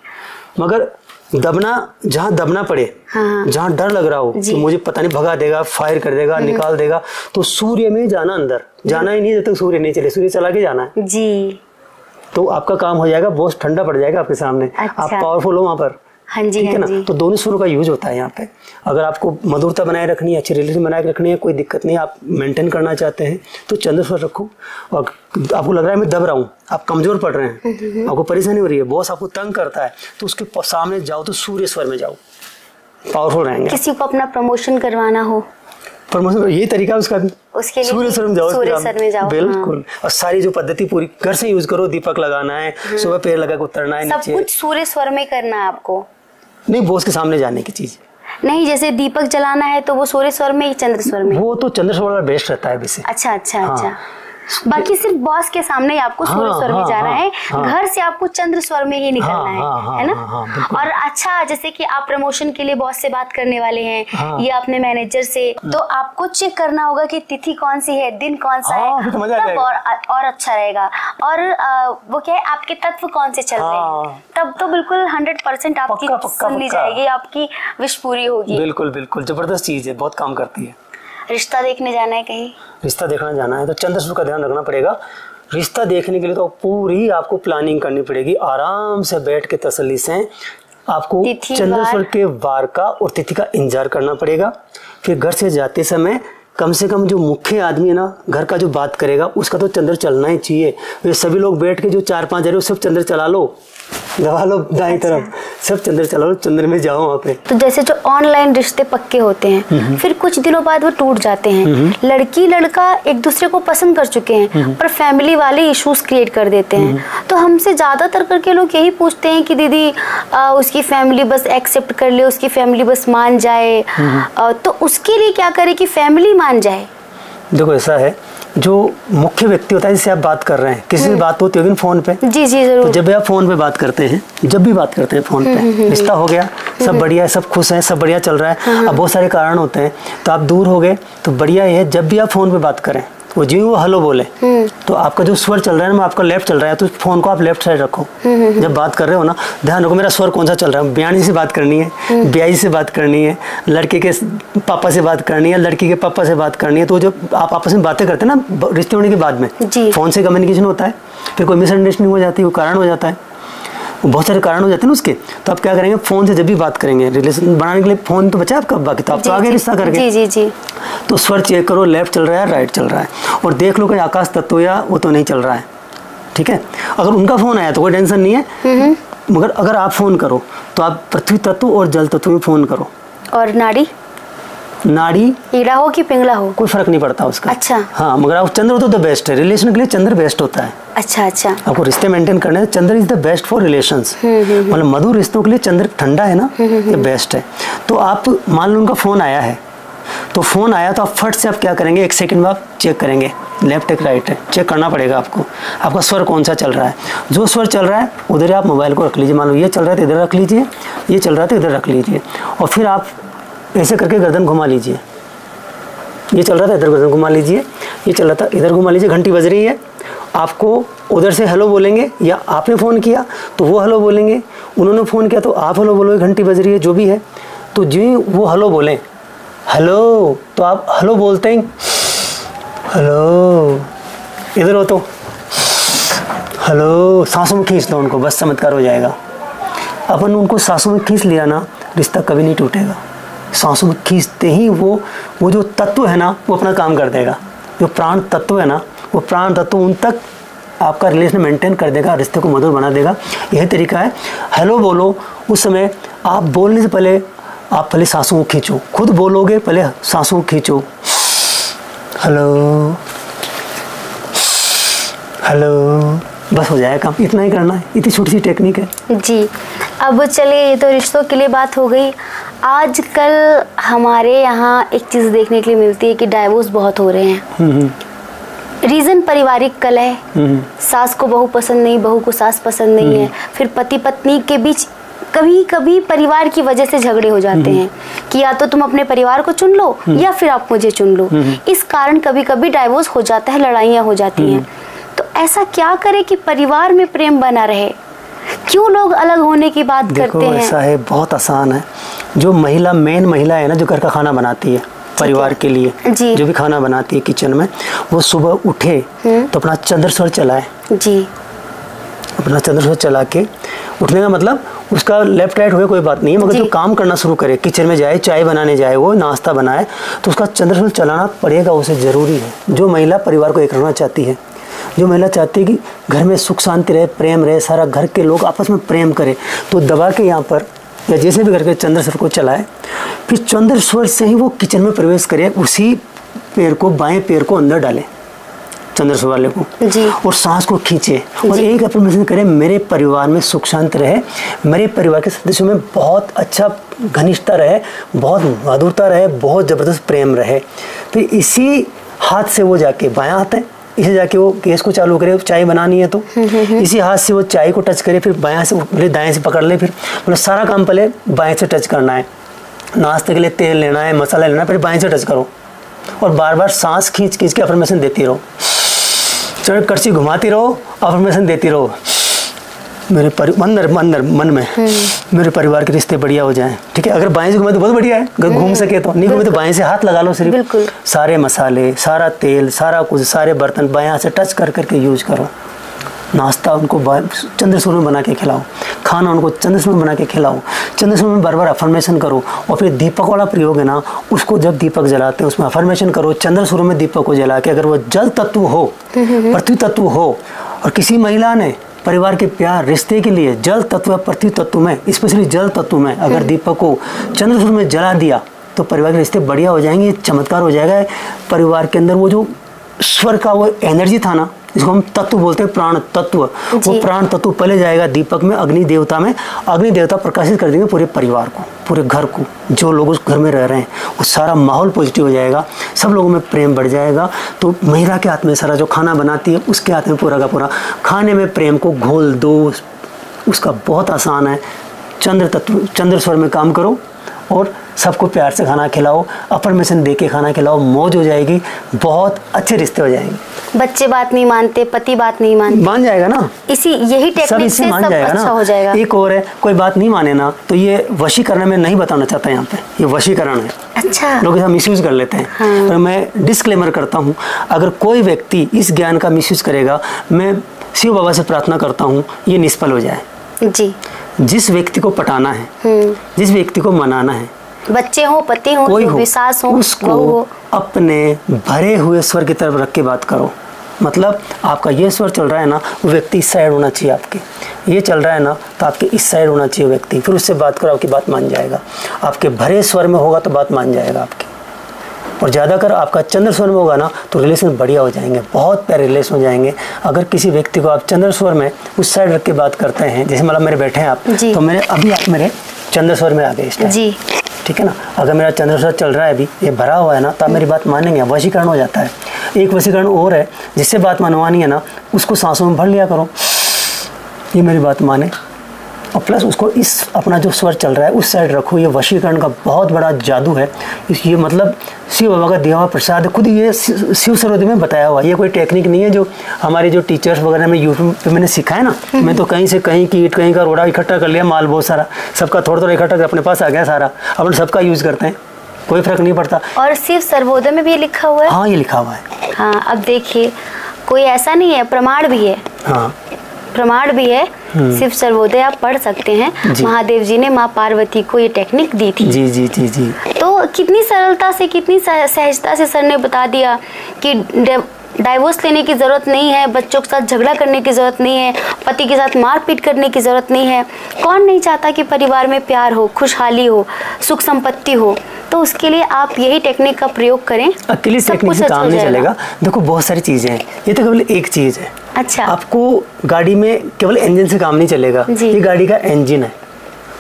मगर जहाँ दबना पड़े, हाँ। जहाँ डर लग रहा हो कि मुझे पता नहीं भगा देगा, फायर कर देगा, निकाल देगा, तो सूर्य में जाना, अंदर जाना ही नहीं जब तक सूर्य नहीं चले। सूर्य चला के जाना है जी। तो आपका काम हो जाएगा, बहुत ठंडा पड़ जाएगा आपके सामने। अच्छा। आप पावरफुल हो वहां पर। हाँ जी, ठीक है हाँ ना। जी। तो दोनों सुरों का यूज होता है यहाँ पे। अगर आपको मधुरता बनाए रखनी है, अच्छी रिलेशन बनाए रखनी है, कोई दिक्कत नहीं, आप मेंटेन करना चाहते हैं, तो चंद्र स्वर रखो। और आपको लग रहा है मैं दब रहा हूँ, आप कमजोर पड़ रहे हैं, आपको परेशानी हो रही है, बॉस आपको तंग करता है, तो उसके सामने जाओ तो सूर्य स्वर में जाओ, पावरफुल रहेंगे। किसी को अपना प्रमोशन करवाना हो, प्रमोशन यही तरीका उसका भी, उसके लिए सूर्य स्वर में जाओ। सूर्य स्वर में जाओ, बिल्कुल। हाँ। और सारी जो पद्धति पूरी घर से यूज करो। दीपक लगाना है, सुबह पेड़ लगा के उतरना है, सब नीचे कुछ सूर्य स्वर में करना है आपको। नहीं, बॉस के सामने जाने की चीज नहीं, जैसे दीपक जलाना है तो वो सूर्य स्वर में ही, चंद्र स्वर में? वो तो चंद्र स्वर वाला बेस्ट रहता है वैसे। अच्छा अच्छा। हाँ। अच्छा, बाकी सिर्फ बॉस के सामने ही आपको सूर्य स्वर में जाना है, घर से आपको चंद्र स्वर में ही निकलना है ना? और अच्छा, जैसे कि आप प्रमोशन के लिए बॉस से बात करने वाले हैं या अपने मैनेजर से, तो आपको चेक करना होगा कि तिथि कौन सी है, दिन कौन सा है, तब और अच्छा रहेगा। और वो क्या है, आपके तत्व कौन से चल रहे हैं, तब तो बिल्कुल 100% आपकी सुन ली जाएगी, आपकी विश पूरी होगी। बिल्कुल बिल्कुल, जबरदस्त चीज है, बहुत काम करती है। रिश्ता देखने जाना है कहीं, रिश्ता देखना जाना है तो चंद्र स्वर का ध्यान रखना पड़ेगा। रिश्ता देखने के लिए तो पूरी आपको प्लानिंग करनी पड़ेगी, आराम से बैठ के तसल्ली से आपको चंद्र स्वर के वार का और तिथि का इंतजार करना पड़ेगा। फिर घर से जाते समय कम से कम जो मुख्य आदमी है ना, घर का जो बात करेगा, उसका तो चंद्र चलना ही चाहिए। वे सभी लोग बैठ के जो 4-5 जा रहे हो, सब चंद्र चला लो, दबा लो दाईं तरफ, सब चंद्र चला लो, चंद्र में जाओ वहाँ पे। तो जैसे जो ऑनलाइन रिश्ते पक्के होते हैं, फिर कुछ दिनों बाद वो टूट जाते हैं, लड़की लड़का एक दूसरे को पसंद कर चुके हैं, पर फैमिली वाले इश्यूज क्रिएट कर देते हैं। तो हमसे ज्यादातर करके लोग यही पूछते हैं कि दीदी उसकी फैमिली बस एक्सेप्ट कर ले, उसकी फैमिली बस मान जाए, तो उसके लिए क्या करे कि फैमिली मान जाए? देखो ऐसा है, जो मुख्य व्यक्ति होता है जिससे आप बात कर रहे हैं, किसी से बात होती होगी फोन पे। जी जी जरूर। तो जब भी आप फोन पे बात करते हैं, जब भी बात करते हैं फोन पे, रिश्ता हो गया, सब बढ़िया है, सब खुश हैं, सब बढ़िया चल रहा है। अब बहुत सारे कारण होते हैं, तो आप दूर हो गए, तो बढ़िया है जब भी आप फोन पे बात करें, वो जो वो हेलो बोले, तो आपका जो स्वर चल रहा है ना, आपका लेफ्ट चल रहा है, तो फोन को आप लेफ्ट साइड रखो। जब बात कर रहे हो ना, ध्यान रखो मेरा स्वर कौन सा चल रहा है। बयानी से बात करनी है, ब्याई से बात करनी है, लड़के के पापा से बात करनी है, लड़की के पापा से बात करनी है। तो जब आप आपस में बातें करते हैं ना, रिश्ते होने के बाद में फोन से कम्युनिकेशन होता है, फिर कोई मिसअंडरस्टैंडिंग हो जाती है, कोई कारण हो जाता है, बहुत सारे कारण हो जाते हैं ना उसके। तो आप क्या करेंगे, फोन से जब भी बात करेंगे, रिलेशन बनाने के लिए फोन तो बचा आपका, बाकी तो आप तो आगे रिश्ता करके। जी जी जी। तो स्वर चेक करो, लेफ्ट चल रहा है, राइट चल रहा है, और देख लो कि आकाश तत्व या वो तो नहीं चल रहा है। ठीक है, अगर उनका फोन आया तो कोई टेंशन नहीं है, मगर अगर आप फोन करो तो आप पृथ्वी तत्व और जल तत्व में फोन करो। और नाड़ी ईड़ा हो कि पिंगला हो, कोई फर्क नहीं पड़ता उसका। अच्छा। हाँ, मगर आप चंद्र हो तो बेस्ट है, रिलेशन के लिए चंद्र बेस्ट होता है। अच्छा अच्छा। आपको रिश्ते मेंटेन करने हैं, Chandra is the best for relations. मतलब मधुर रिश्तों के लिए चंद्र ठंडा है ना, ये बेस्ट है। तो आप मान लो उनका फोन आया है, तो फोन आया तो आप फट से आप क्या करेंगे, 1 सेकंड में आप चेक करेंगे, लेफ्ट है राइट है, चेक करना पड़ेगा आपको, आपका स्वर कौन सा चल रहा है। जो स्वर चल रहा है उधर आप मोबाइल को रख लीजिए। मान लो ये चल रहा है तो इधर रख लीजिए, ये चल रहा है तो इधर रख लीजिए, और फिर आप ऐसे करके गर्दन घुमा लीजिए। ये चल रहा था इधर गर्दन घुमा लीजिए, ये चल रहा था इधर घुमा लीजिए। घंटी बज रही है, आपको उधर से हेलो बोलेंगे, या आपने फ़ोन किया तो वो हेलो बोलेंगे, उन्होंने फ़ोन किया तो आप हेलो बोलोगे, घंटी बज रही है जो भी है। तो जो वो हेलो बोलें, हेलो, तो आप हेलो बोलते हैं, हेलो, इधर हो तो हेलो, सांसों में खींच लो उनको, बस चमत्कार हो जाएगा। अपन उनको सांसों में खींच लिया ना, रिश्ता कभी नहीं टूटेगा। सांसों में खींचते ही वो जो तत्व है ना, वो अपना काम कर देगा। जो प्राण तत्व है ना, वो प्राण तत्व उन तक आपका रिलेशन मेंटेन कर देगा, रिश्ते को मधुर बना देगा। यही तरीका है। हेलो बोलो, उस समय आप बोलने से पहले आप पहले सांसों को खींचो, खुद बोलोगे पहले सांसों को खींचो, हेलो हेलो, बस हो जाएगा काम। इतना ही करना है, इतनी छोटी सी टेक्निक है जी। अब चलिए, ये तो रिश्तों के लिए बात हो गई। आजकल हमारे यहाँ एक चीज़ देखने के लिए मिलती है कि डाइवोर्स बहुत हो रहे हैं। रीज़न पारिवारिक कलह, सास को बहू पसंद नहीं, बहू को सास पसंद नहीं है, फिर पति पत्नी के बीच कभी कभी परिवार की वजह से झगड़े हो जाते हैं कि या तो तुम अपने परिवार को चुन लो या फिर आप मुझे चुन लो। इस कारण कभी कभी डाइवोर्स हो जाता है, लड़ाइयाँ हो जाती हैं। तो ऐसा क्या करें कि परिवार में प्रेम बना रहे? क्यों लोग अलग होने की बात करते हैं? ऐसा है, बहुत आसान है। जो महिला, मेन महिला है ना, जो घर का खाना बनाती है परिवार के लिए, जो भी खाना बनाती है किचन में, वो सुबह उठे तो अपना चंद्रस्वर चलाए जी। अपना चंद्रस्वर चला के उठने का मतलब उसका लेफ्ट राइट हुए कोई बात नहीं है, मगर जो काम करना शुरू करे, किचन में जाए, चाय बनाने जाए, वो नाश्ता बनाए, तो उसका चंद्रस्वर चलाना पड़ेगा, उसे ज़रूरी है। जो महिला परिवार को एक रखना चाहती है, जो महिला चाहती है कि घर में सुख शांति रहे, प्रेम रहे, सारा घर के लोग आपस में प्रेम करें, तो दबा के यहाँ पर या जैसे भी करके चंद्रस्वर को चलाए, फिर चंद्रस्वर से ही वो किचन में प्रवेश करे, उसी पैर को, बाएं पैर को अंदर डाले चंद्रस्वर वाले को जी। और सांस को खींचे और एक अफर्मेशन करे, मेरे परिवार में सुख शांति रहे, मेरे परिवार के सदस्यों में बहुत अच्छा घनिष्ठता रहे, बहुत मधुरता रहे, बहुत ज़बरदस्त प्रेम रहे। फिर इसी हाथ से वो जाके, बायां हाथ है, इसे जाके वो गैस को चालू करे, चाय बनानी है तो इसी हाथ से वो चाय को टच करे, फिर बायां से पहले दाएं से पकड़ ले, फिर मतलब सारा काम पहले बाएं से टच करना है। नाश्ते के लिए तेल लेना है, मसाला लेना है, फिर बाएं से टच करो और बार बार सांस खींच खींच के अफर्मेशन देती रहो, कड़छी घुमाती रहो, अफर्मेशन देती रहो, मेरे अंदर मन में मेरे परिवार के रिश्ते बढ़िया हो जाएं। ठीक है, अगर बाएं से घूमे तो बहुत बढ़िया है, अगर घूम सके तो, नहीं घूमे तो बाएं से हाथ लगा लो सिर्फ, सारे मसाले, सारा तेल, सारा कुछ, सारे बर्तन बाएं से टच कर करके यूज करो। नाश्ता उनको चंद्रसूर्य में बना के खिलाओ, खाना उनको चंद्रसूर्य में बना के खिलाओ, चंद्रसूर्य में बार बार अफर्मेशन करो। और फिर दीपक वाला प्रयोग है ना, उसको जब दीपक जलाते हैं उसमें अफर्मेशन करो, चंद्रसूर्य में दीपक को जला के, अगर वो जल तत्व हो, पृथ्वी तत्व हो, और किसी महिला ने परिवार के प्यार रिश्ते के लिए जल तत्व, पृथ्वी तत्व में, स्पेशली जल तत्व में अगर दीपक को चंद्रसूर्य में जला दिया तो परिवार के रिश्ते बढ़िया हो जाएंगे, चमत्कार हो जाएगा। परिवार के अंदर वो जो स्वर का वो एनर्जी था ना, इसको हम तत्व बोलते हैं, प्राण तत्व, वो प्राण तत्व पहले जाएगा दीपक में, अग्नि देवता में, अग्नि देवता प्रकाशित कर देंगे पूरे परिवार को, पूरे घर को, जो लोग उस घर में रह रहे हैं, वो सारा माहौल पॉजिटिव हो जाएगा, सब लोगों में प्रेम बढ़ जाएगा। तो महिला के हाथ में सारा जो खाना बनाती है उसके हाथ में पूरा का पूरा खाने में प्रेम को घोल दो। उसका बहुत आसान है, चंद्र तत्व, चंद्रस्वर में काम करो और सबको प्यार से खाना खिलाओ, अफर्मेशन दे के खाना खिलाओ, मौज हो जाएगी, बहुत अच्छे रिश्ते हो जाएंगे। बच्चे बात नहीं मानते, पति बात नहीं मानते, मान जाएगा ना, यही टेक्निक से सब अच्छा हो जाएगा। एक और है, कोई बात नहीं माने ना तो ये वशीकरण में नहीं बताना चाहता यहाँ पे, ये वशीकरण है। अच्छा, लोग इसका मिसयूज कर लेते हैं। हाँ। और मैं डिस्क्लेमर करता हूँ, अगर कोई व्यक्ति इस ज्ञान का मिसयूज करेगा, मैं शिव बाबा से प्रार्थना करता हूँ ये निष्फल हो जाए जी। जिस व्यक्ति को पटाना है, जिस व्यक्ति को मनाना है, बच्चे हो, पति हो, कोई हो, सास हो, उसको अपने भरे हुए स्वर की तरफ रख के बात करो। मतलब आपका ये स्वर चल रहा है ना, वो व्यक्ति इस साइड होना चाहिए, आपके ये चल रहा है ना तो आपके इस साइड होना चाहिए व्यक्ति, फिर उससे बात करो, आपकी बात मान जाएगा। आपके भरे स्वर में होगा तो बात मान जाएगा आपकी, और ज़्यादातर आपका चंद्र स्वर में होगा ना तो रिलेशन बढ़िया हो जाएंगे, बहुत प्यारे रिलेशन हो जाएंगे। अगर किसी व्यक्ति को आप चंद्र स्वर में उस साइड रख के बात करते हैं, जैसे मतलब मेरे बैठे हैं आप, तो मेरे अभी आप मेरे चंद्र स्वर में आ गए इस टाइम जी, ठीक है ना। अगर मेरा चंद्रस्वर चल रहा है अभी, ये भरा हुआ है ना, तो आप मेरी बात मानेंगे, वशीकरण हो जाता है। एक वशीकरण और है, जिससे बात मनवानी है ना, उसको सांसों में भर लिया करो, ये मेरी बात माने, और प्लस उसको इस अपना जो स्वर चल रहा है उस साइड रखो। ये वशीकरण का बहुत बड़ा जादू है, ये मतलब शिव बाबा का दिया हुआ प्रसाद है, खुद ये शिव सर्वोदय में बताया हुआ। ये कोई टेक्निक नहीं है जो हमारे जो टीचर्स वगैरह में यूट्यूब पे मैंने सीखा है ना, मैं तो कहीं से कहीं की ईंट, कहीं का रोड़ा इकट्ठा कर लिया, माल बहुत सारा, सबका थोड़ा थोड़ा इकट्ठा कर अपने पास आ गया सारा, अपन सबका यूज़ करते हैं, कोई फर्क नहीं पड़ता। और शिव सर्वोदय में भी ये लिखा हुआ है? हाँ, ये लिखा हुआ है। हाँ, अब देखिए, कोई ऐसा नहीं है, प्रमाण भी है। हाँ, प्रमाण भी है, शिव सर्वोदय आप पढ़ सकते हैं। महादेव जी ने माँ पार्वती को ये टेक्निक दी थी। जी जी जी जी। तो कितनी सरलता से, कितनी सहजता से सर ने बता दिया कि डाइवोर्स लेने की ज़रूरत नहीं है, बच्चों के साथ झगड़ा करने की ज़रूरत नहीं है, पति के साथ मारपीट करने की ज़रूरत नहीं है। कौन नहीं चाहता कि परिवार में प्यार हो, खुशहाली हो, सुख संपत्ति हो। तो उसके लिए आप यही टेक्निक का प्रयोग करें। अकेली टेक्निक से काम नहीं चलेगा। देखो बहुत सारी चीज़ें हैं, ये तो केवल एक चीज़ है। अच्छा। आपको गाड़ी में केवल इंजन से काम नहीं चलेगा, ये गाड़ी का इंजन है।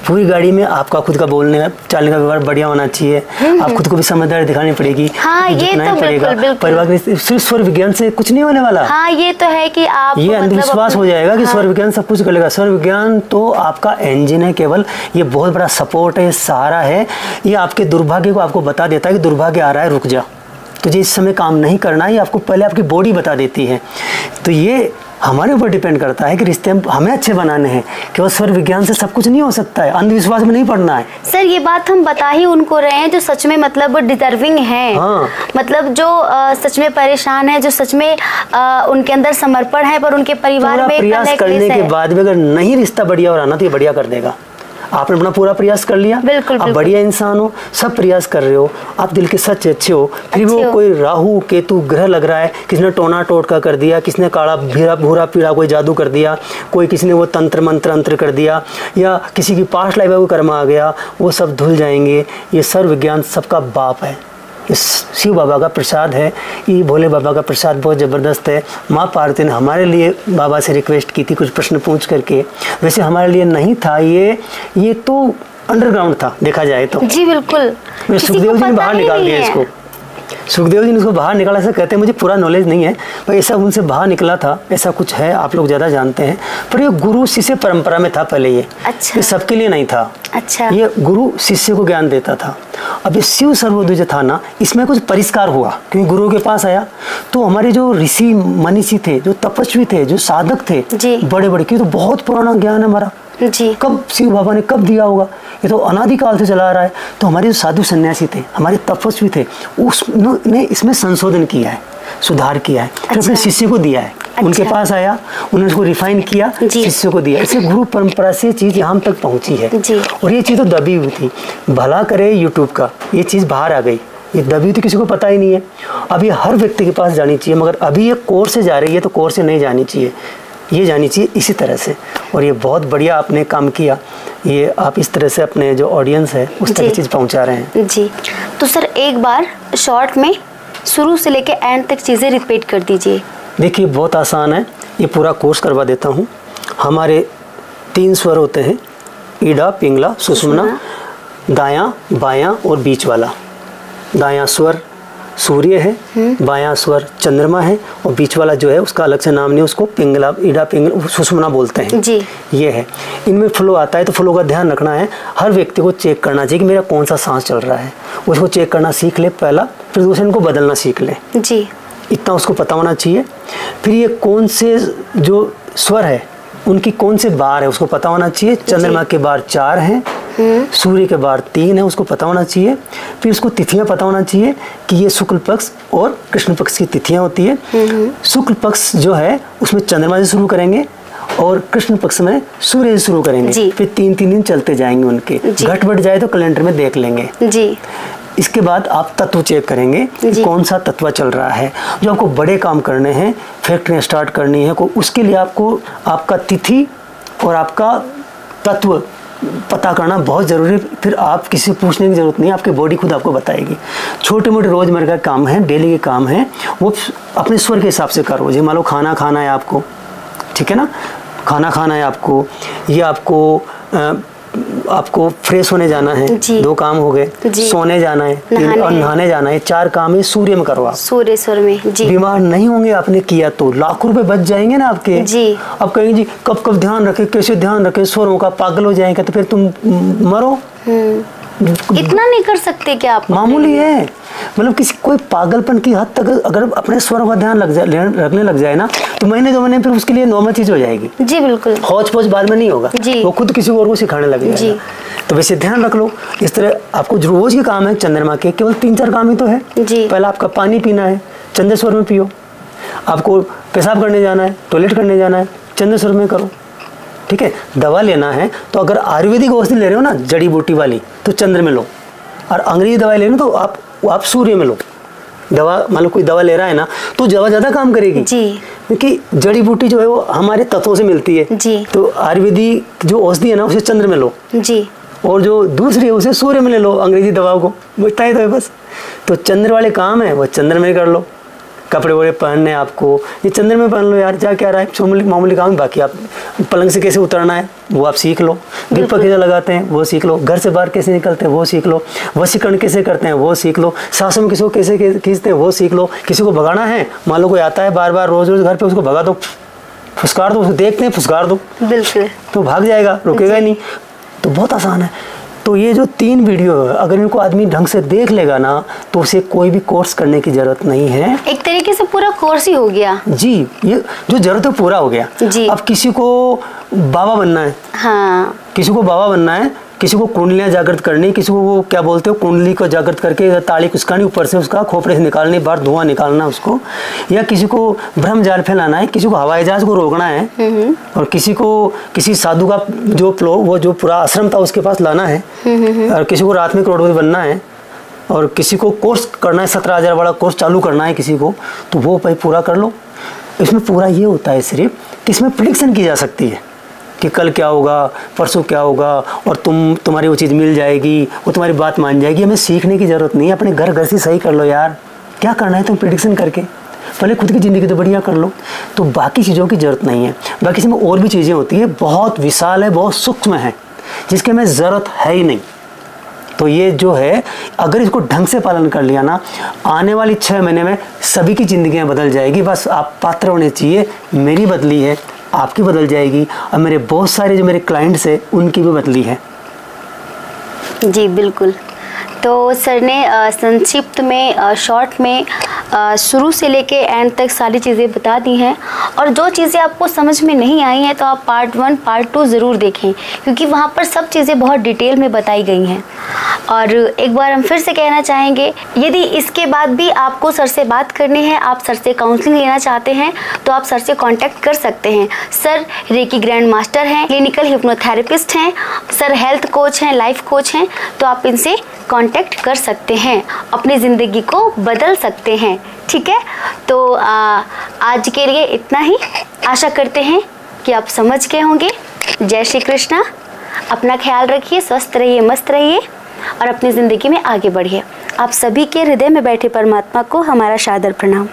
पूरी गाड़ी में आपका खुद का बोलने चालने का व्यवहार बढ़िया होना चाहिए। आप खुद को भी समझदारी दिखानी पड़ेगी। हाँ, ये तो बिल्कुल। परिवार के सिर्फ स्वर विज्ञान से कुछ नहीं होने वाला। हाँ, ये तो है कि आप ये अंधविश्वास हो जाएगा कि स्वर विज्ञान सब कुछ कर लेगा। स्वर विज्ञान तो आपका इंजन है केवल, ये बहुत बड़ा सपोर्ट है, सहारा है। ये आपके दुर्भाग्य को आपको बता देता है कि दुर्भाग्य आ रहा है, रुक जा, तुझे इस समय काम नहीं करना है। ये आपको पहले आपकी बॉडी बता देती है। तो ये हमारे ऊपर डिपेंड करता है कि रिश्ते हमें अच्छे बनाने हैं। केवल स्वर विज्ञान से सब कुछ नहीं हो सकता है, अंधविश्वास में नहीं पड़ना है। सर ये बात हम बता ही उनको रहे हैं जो सच में मतलब डिजर्विंग है। हाँ। मतलब जो सच में परेशान है, जो सच में उनके अंदर समर्पण है, पर उनके परिवार में प्रयास करने के बाद भी अगर नहीं रिश्ता बढ़िया हो रहा ना, तो ये बढ़िया कर देगा। आपने अपना पूरा प्रयास कर लिया, बिल्कुल, आप बढ़िया इंसान हो, सब प्रयास कर रहे हो, आप दिल के सच अच्छे हो, फिर वो कोई राहु केतु ग्रह लग रहा है, किसने टोना टोटका कर दिया, किसने काला भीरा भूरा पीड़ा कोई जादू कर दिया, कोई किसी ने वो तंत्र मंत्र अंत्र कर दिया, या किसी की पास्ट लाइफ में कोई कर्म आ गया, वो सब धुल जाएंगे। ये सर्व विज्ञान सबका बाप है। इस शिव बाबा का प्रसाद है, ये भोले बाबा का प्रसाद बहुत ज़बरदस्त है। माँ पार्वती ने हमारे लिए बाबा से रिक्वेस्ट की थी कुछ प्रश्न पूछ करके, वैसे हमारे लिए नहीं था, ये तो अंडरग्राउंड था देखा जाए तो। जी बिल्कुल। सुखदेव जी ने बाहर निकाल दिया इसको, सुखदेव जी ने इसको बाहर निकाला, ऐसा कहते हैं, मुझे पूरा नॉलेज नहीं है पर ऐसा उनसे बाहर निकला था, ऐसा कुछ है, आप लोग ज़्यादा जानते हैं। पर ये गुरु शिष्य परंपरा में था पहले ये। अच्छा। ये सबके लिए नहीं था। अच्छा। ये गुरु शिष्य को ज्ञान देता था। अब ये शिव सर्वोदय जो था ना, इसमें कुछ परिष्कार हुआ क्योंकि गुरु के पास आया तो हमारे जो ऋषि मनीषी थे, जो तपस्वी थे, जो साधक थे, बड़े बड़े, क्योंकि तो बहुत पुराना ज्ञान है हमारा जी। कब शिव बाबा ने कब दिया होगा, ये तो अनादिकाल से चला आ रहा है। तो हमारे जो साधु सन्यासी थे, हमारे तपस्वी थे, उसने इसमें संशोधन किया है, सुधार किया है, फिर अपने शिष्य को दिया है। अच्छा। उनके पास आया, उन्होंने उसको रिफाइन किया, शिष्य को दिया। इससे गुरु परंपरा से चीज़ यहाँ तक पहुँची है जी। और ये चीज़ तो दबी हुई थी, भला करे यूट्यूब का, ये चीज़ बाहर आ गई। ये दबी तो किसी को पता ही नहीं है। अब ये हर व्यक्ति के पास जानी चाहिए, मगर अभी ये कोर्स से जा रही है तो कोर्स से नहीं जानी चाहिए, ये जानी चाहिए इसी तरह से। और ये बहुत बढ़िया आपने काम किया, ये आप इस तरह से अपने जो ऑडियंस है उस तरह की चीज़ पहुंचा रहे हैं जी। तो सर एक बार शॉर्ट में शुरू से लेके एंड तक चीज़ें रिपीट कर दीजिए। देखिए बहुत आसान है, ये पूरा कोर्स करवा देता हूँ। हमारे 3 स्वर होते हैं, ईड़ा पिंगला सुषुम्ना, दायां बायां और बीच वाला। दायां स्वर सूर्य है, बायां स्वर चंद्रमा है, और बीच वाला जो है उसका अलग से नाम नहीं, उसको पिंगला, ईड़ा पिंगला सुषुम्ना बोलते हैं जी। ये है, इनमें फ्लो आता है तो फ्लो का ध्यान रखना है। हर व्यक्ति को चेक करना चाहिए कि मेरा कौन सा सांस चल रहा है, उसको चेक करना सीख ले पहला, फिर दूसरे इनको बदलना सीख ले जी, इतना उसको पता होना चाहिए। फिर ये कौन से जो स्वर है उनकी कौन से बार है उसको पता होना चाहिए। चंद्रमा के बार 4 हैं, सूर्य के बार 3 है, उसको पता होना चाहिए। फिर उसको तिथियां पता होना चाहिए कि ये शुक्ल पक्ष और कृष्ण पक्ष की तिथियां होती है। शुक्ल पक्ष जो है उसमें चंद्रमा से शुरू करेंगे और कृष्ण पक्ष में सूर्य से शुरू करेंगे, फिर 3-3 दिन चलते जाएंगे उनके। घट बढ़ जाए तो कैलेंडर में देख लेंगे जी। इसके बाद आप तत्व चेक करेंगे कि कौन सा तत्व चल रहा है। जो आपको बड़े काम करने हैं, फैक्ट्रियाँ स्टार्ट करनी है, उसके लिए आपको आपका तिथि और आपका तत्व पता करना बहुत ज़रूरी है। फिर आप किसी से पूछने की ज़रूरत नहीं, आपकी बॉडी खुद आपको बताएगी। छोटे मोटे रोज़मर्रा का काम है, डेली के काम है, वो अपने स्वर के हिसाब से करो। जैसे मान लो खाना खाना है आपको, ठीक है ना, खाना खाना है आपको, ये आपको फ्रेश होने जाना है, 2 काम हो गए, सोने जाना है, और नहाने जाना है, 4 काम है सूर्य में करो आप, सूर्य स्वर में जी। बीमार नहीं होंगे आपने किया तो, लाखों रुपए बच जाएंगे ना आपके जी। अब कहेंगे जी कब ध्यान रखे, कैसे ध्यान रखे, स्वरों का, पागल हो जाएंगे तो फिर तुम मरो। इतना नहीं कर सकते क्या आप? मामूली है, मतलब किसी कोई पागलपन की हद तक अगर अपने स्वरों का ध्यान रखने लग जाए ना, तो महीने 2 महीने फिर उसके लिए नॉर्मल चीज हो जाएगी जी। बिल्कुल, हौच पौच बाद में नहीं होगा जी। वो खुद किसी और को सिखाने लग जाएगा। तो वैसे ध्यान रख लो। इस तरह आपको जो रोज के काम है चंद्रमा के, केवल 3-4 काम ही तो है जी। पहला आपका पानी पीना है, चंद्र स्वर में पियो। आपको पेशाब करने जाना है, टॉयलेट करने जाना है, चंद्र स्वरूप में करो। ठीक है, दवा लेना है तो अगर आयुर्वेदिक औषधि ले रहे हो ना, जड़ी बूटी वाली, तो चंद्र में लो, और अंग्रेजी दवाई ले रहे हो तो आप सूर्य में लो। दवा मान लो कोई दवा ले रहा है ना, तो दवा ज़्यादा काम करेगी जी, क्योंकि जड़ी बूटी जो है वो हमारे तत्वों से मिलती है जी। तो आयुर्वेदिक जो औषधि है ना उसे चंद्र में लो जी, और जो दूसरी है उसे सूर्य में ले लो, अंग्रेजी दवाओं को, बुझता है तो है बस। तो चंद्र वाले काम है वो चंद्र में कर लो। कपड़े वपड़े पहनने आपको ये चंद्र में पहन लो यार, जा क्या रहा है, मामूली काम। बाकी आप पलंग से कैसे उतरना है वो आप सीख लो, दीपक कैसे लगाते हैं वो सीख लो, घर से बाहर कैसे निकलते हैं वो सीख लो, वशीकरण कैसे करते हैं वो सीख लो, सांसों में किसी को कैसे खींचते हैं वो सीख लो। किसी को भगाना है, मान लो कोई आता है बार बार रोज रोज घर पे, उसको भगा दो, फुसकार दो, उसको देखते हैं फुसकार दो, बिल्कुल, तो भाग जाएगा, रुकेगा ही नहीं। तो बहुत आसान है। तो ये जो 3 वीडियो है अगर इनको आदमी ढंग से देख लेगा ना तो उसे कोई भी कोर्स करने की जरूरत नहीं है। एक तरीके से पूरा कोर्स ही हो गया जी। ये जो जरूरत है पूरा हो गया जी। अब किसी को बाबा बनना है, हाँ, किसी को बाबा बनना है, किसी को कुंडलियाँ जागृत करनी, किसी को वो क्या बोलते हो कुंडली को जागृत करके ताली कुचकानी, ऊपर से उसका खोपड़े से निकालने, बाहर धुआं निकालना उसको, या किसी को ब्रह्म जाल फैलाना है, किसी को हवाई जहाज को रोकना है, और किसी को किसी साधु का वो जो पूरा आश्रम था उसके पास लाना है, और किसी को रात में करोड़पति बनना है, और किसी को कोर्स करना है 17,000 वाला कोर्स चालू करना है किसी को, तो वो भाई पूरा कर लो। इसमें पूरा ये होता है सिर्फ कि इसमें प्रेडिक्शन की जा सकती है कि कल क्या होगा, परसों क्या होगा, और तुम्हारी वो चीज़ मिल जाएगी, वो तुम्हारी बात मान जाएगी। हमें सीखने की ज़रूरत नहीं है, अपने घर से सही कर लो यार। क्या करना है तुम प्रेडिक्शन करके, पहले खुद की ज़िंदगी तो बढ़िया कर लो, तो बाकी चीज़ों की ज़रूरत नहीं है। बाकी इसमें और भी चीज़ें होती है, बहुत विशाल है, बहुत सूक्ष्म है, जिसकी हमें ज़रूरत है ही नहीं। तो ये जो है अगर इसको ढंग से पालन कर लिया ना, आने वाली 6 महीने में सभी की ज़िंदगियाँ बदल जाएगी। बस आप पात्र होने चाहिए। मेरी बदली है, आपकी बदल जाएगी, और मेरे बहुत सारे जो मेरे क्लाइंट्स हैं उनकी भी बदली है। जी बिल्कुल। तो सर ने संक्षिप्त में, शॉर्ट में शुरू से लेके एंड तक सारी चीज़ें बता दी हैं, और जो चीज़ें आपको समझ में नहीं आई हैं तो आप पार्ट 1 पार्ट 2 ज़रूर देखें, क्योंकि वहाँ पर सब चीज़ें बहुत डिटेल में बताई गई हैं। और एक बार हम फिर से कहना चाहेंगे, यदि इसके बाद भी आपको सर से बात करनी है, आप सर से काउंसलिंग लेना चाहते हैं, तो आप सर से कांटेक्ट कर सकते हैं। सर रेकी ग्रैंड मास्टर हैं, क्लिनिकल हिप्नोथेरेपिस्ट हैं, सर हेल्थ कोच हैं, लाइफ कोच हैं, तो आप इनसे कांटेक्ट कर सकते हैं, अपनी ज़िंदगी को बदल सकते हैं। ठीक है, तो आज के लिए इतना ही। आशा करते हैं कि आप समझ गए होंगे। जय श्री कृष्णा। अपना ख्याल रखिए, स्वस्थ रहिए, मस्त रहिए, और अपनी ज़िंदगी में आगे बढ़िए। आप सभी के हृदय में बैठे परमात्मा को हमारा सादर प्रणाम।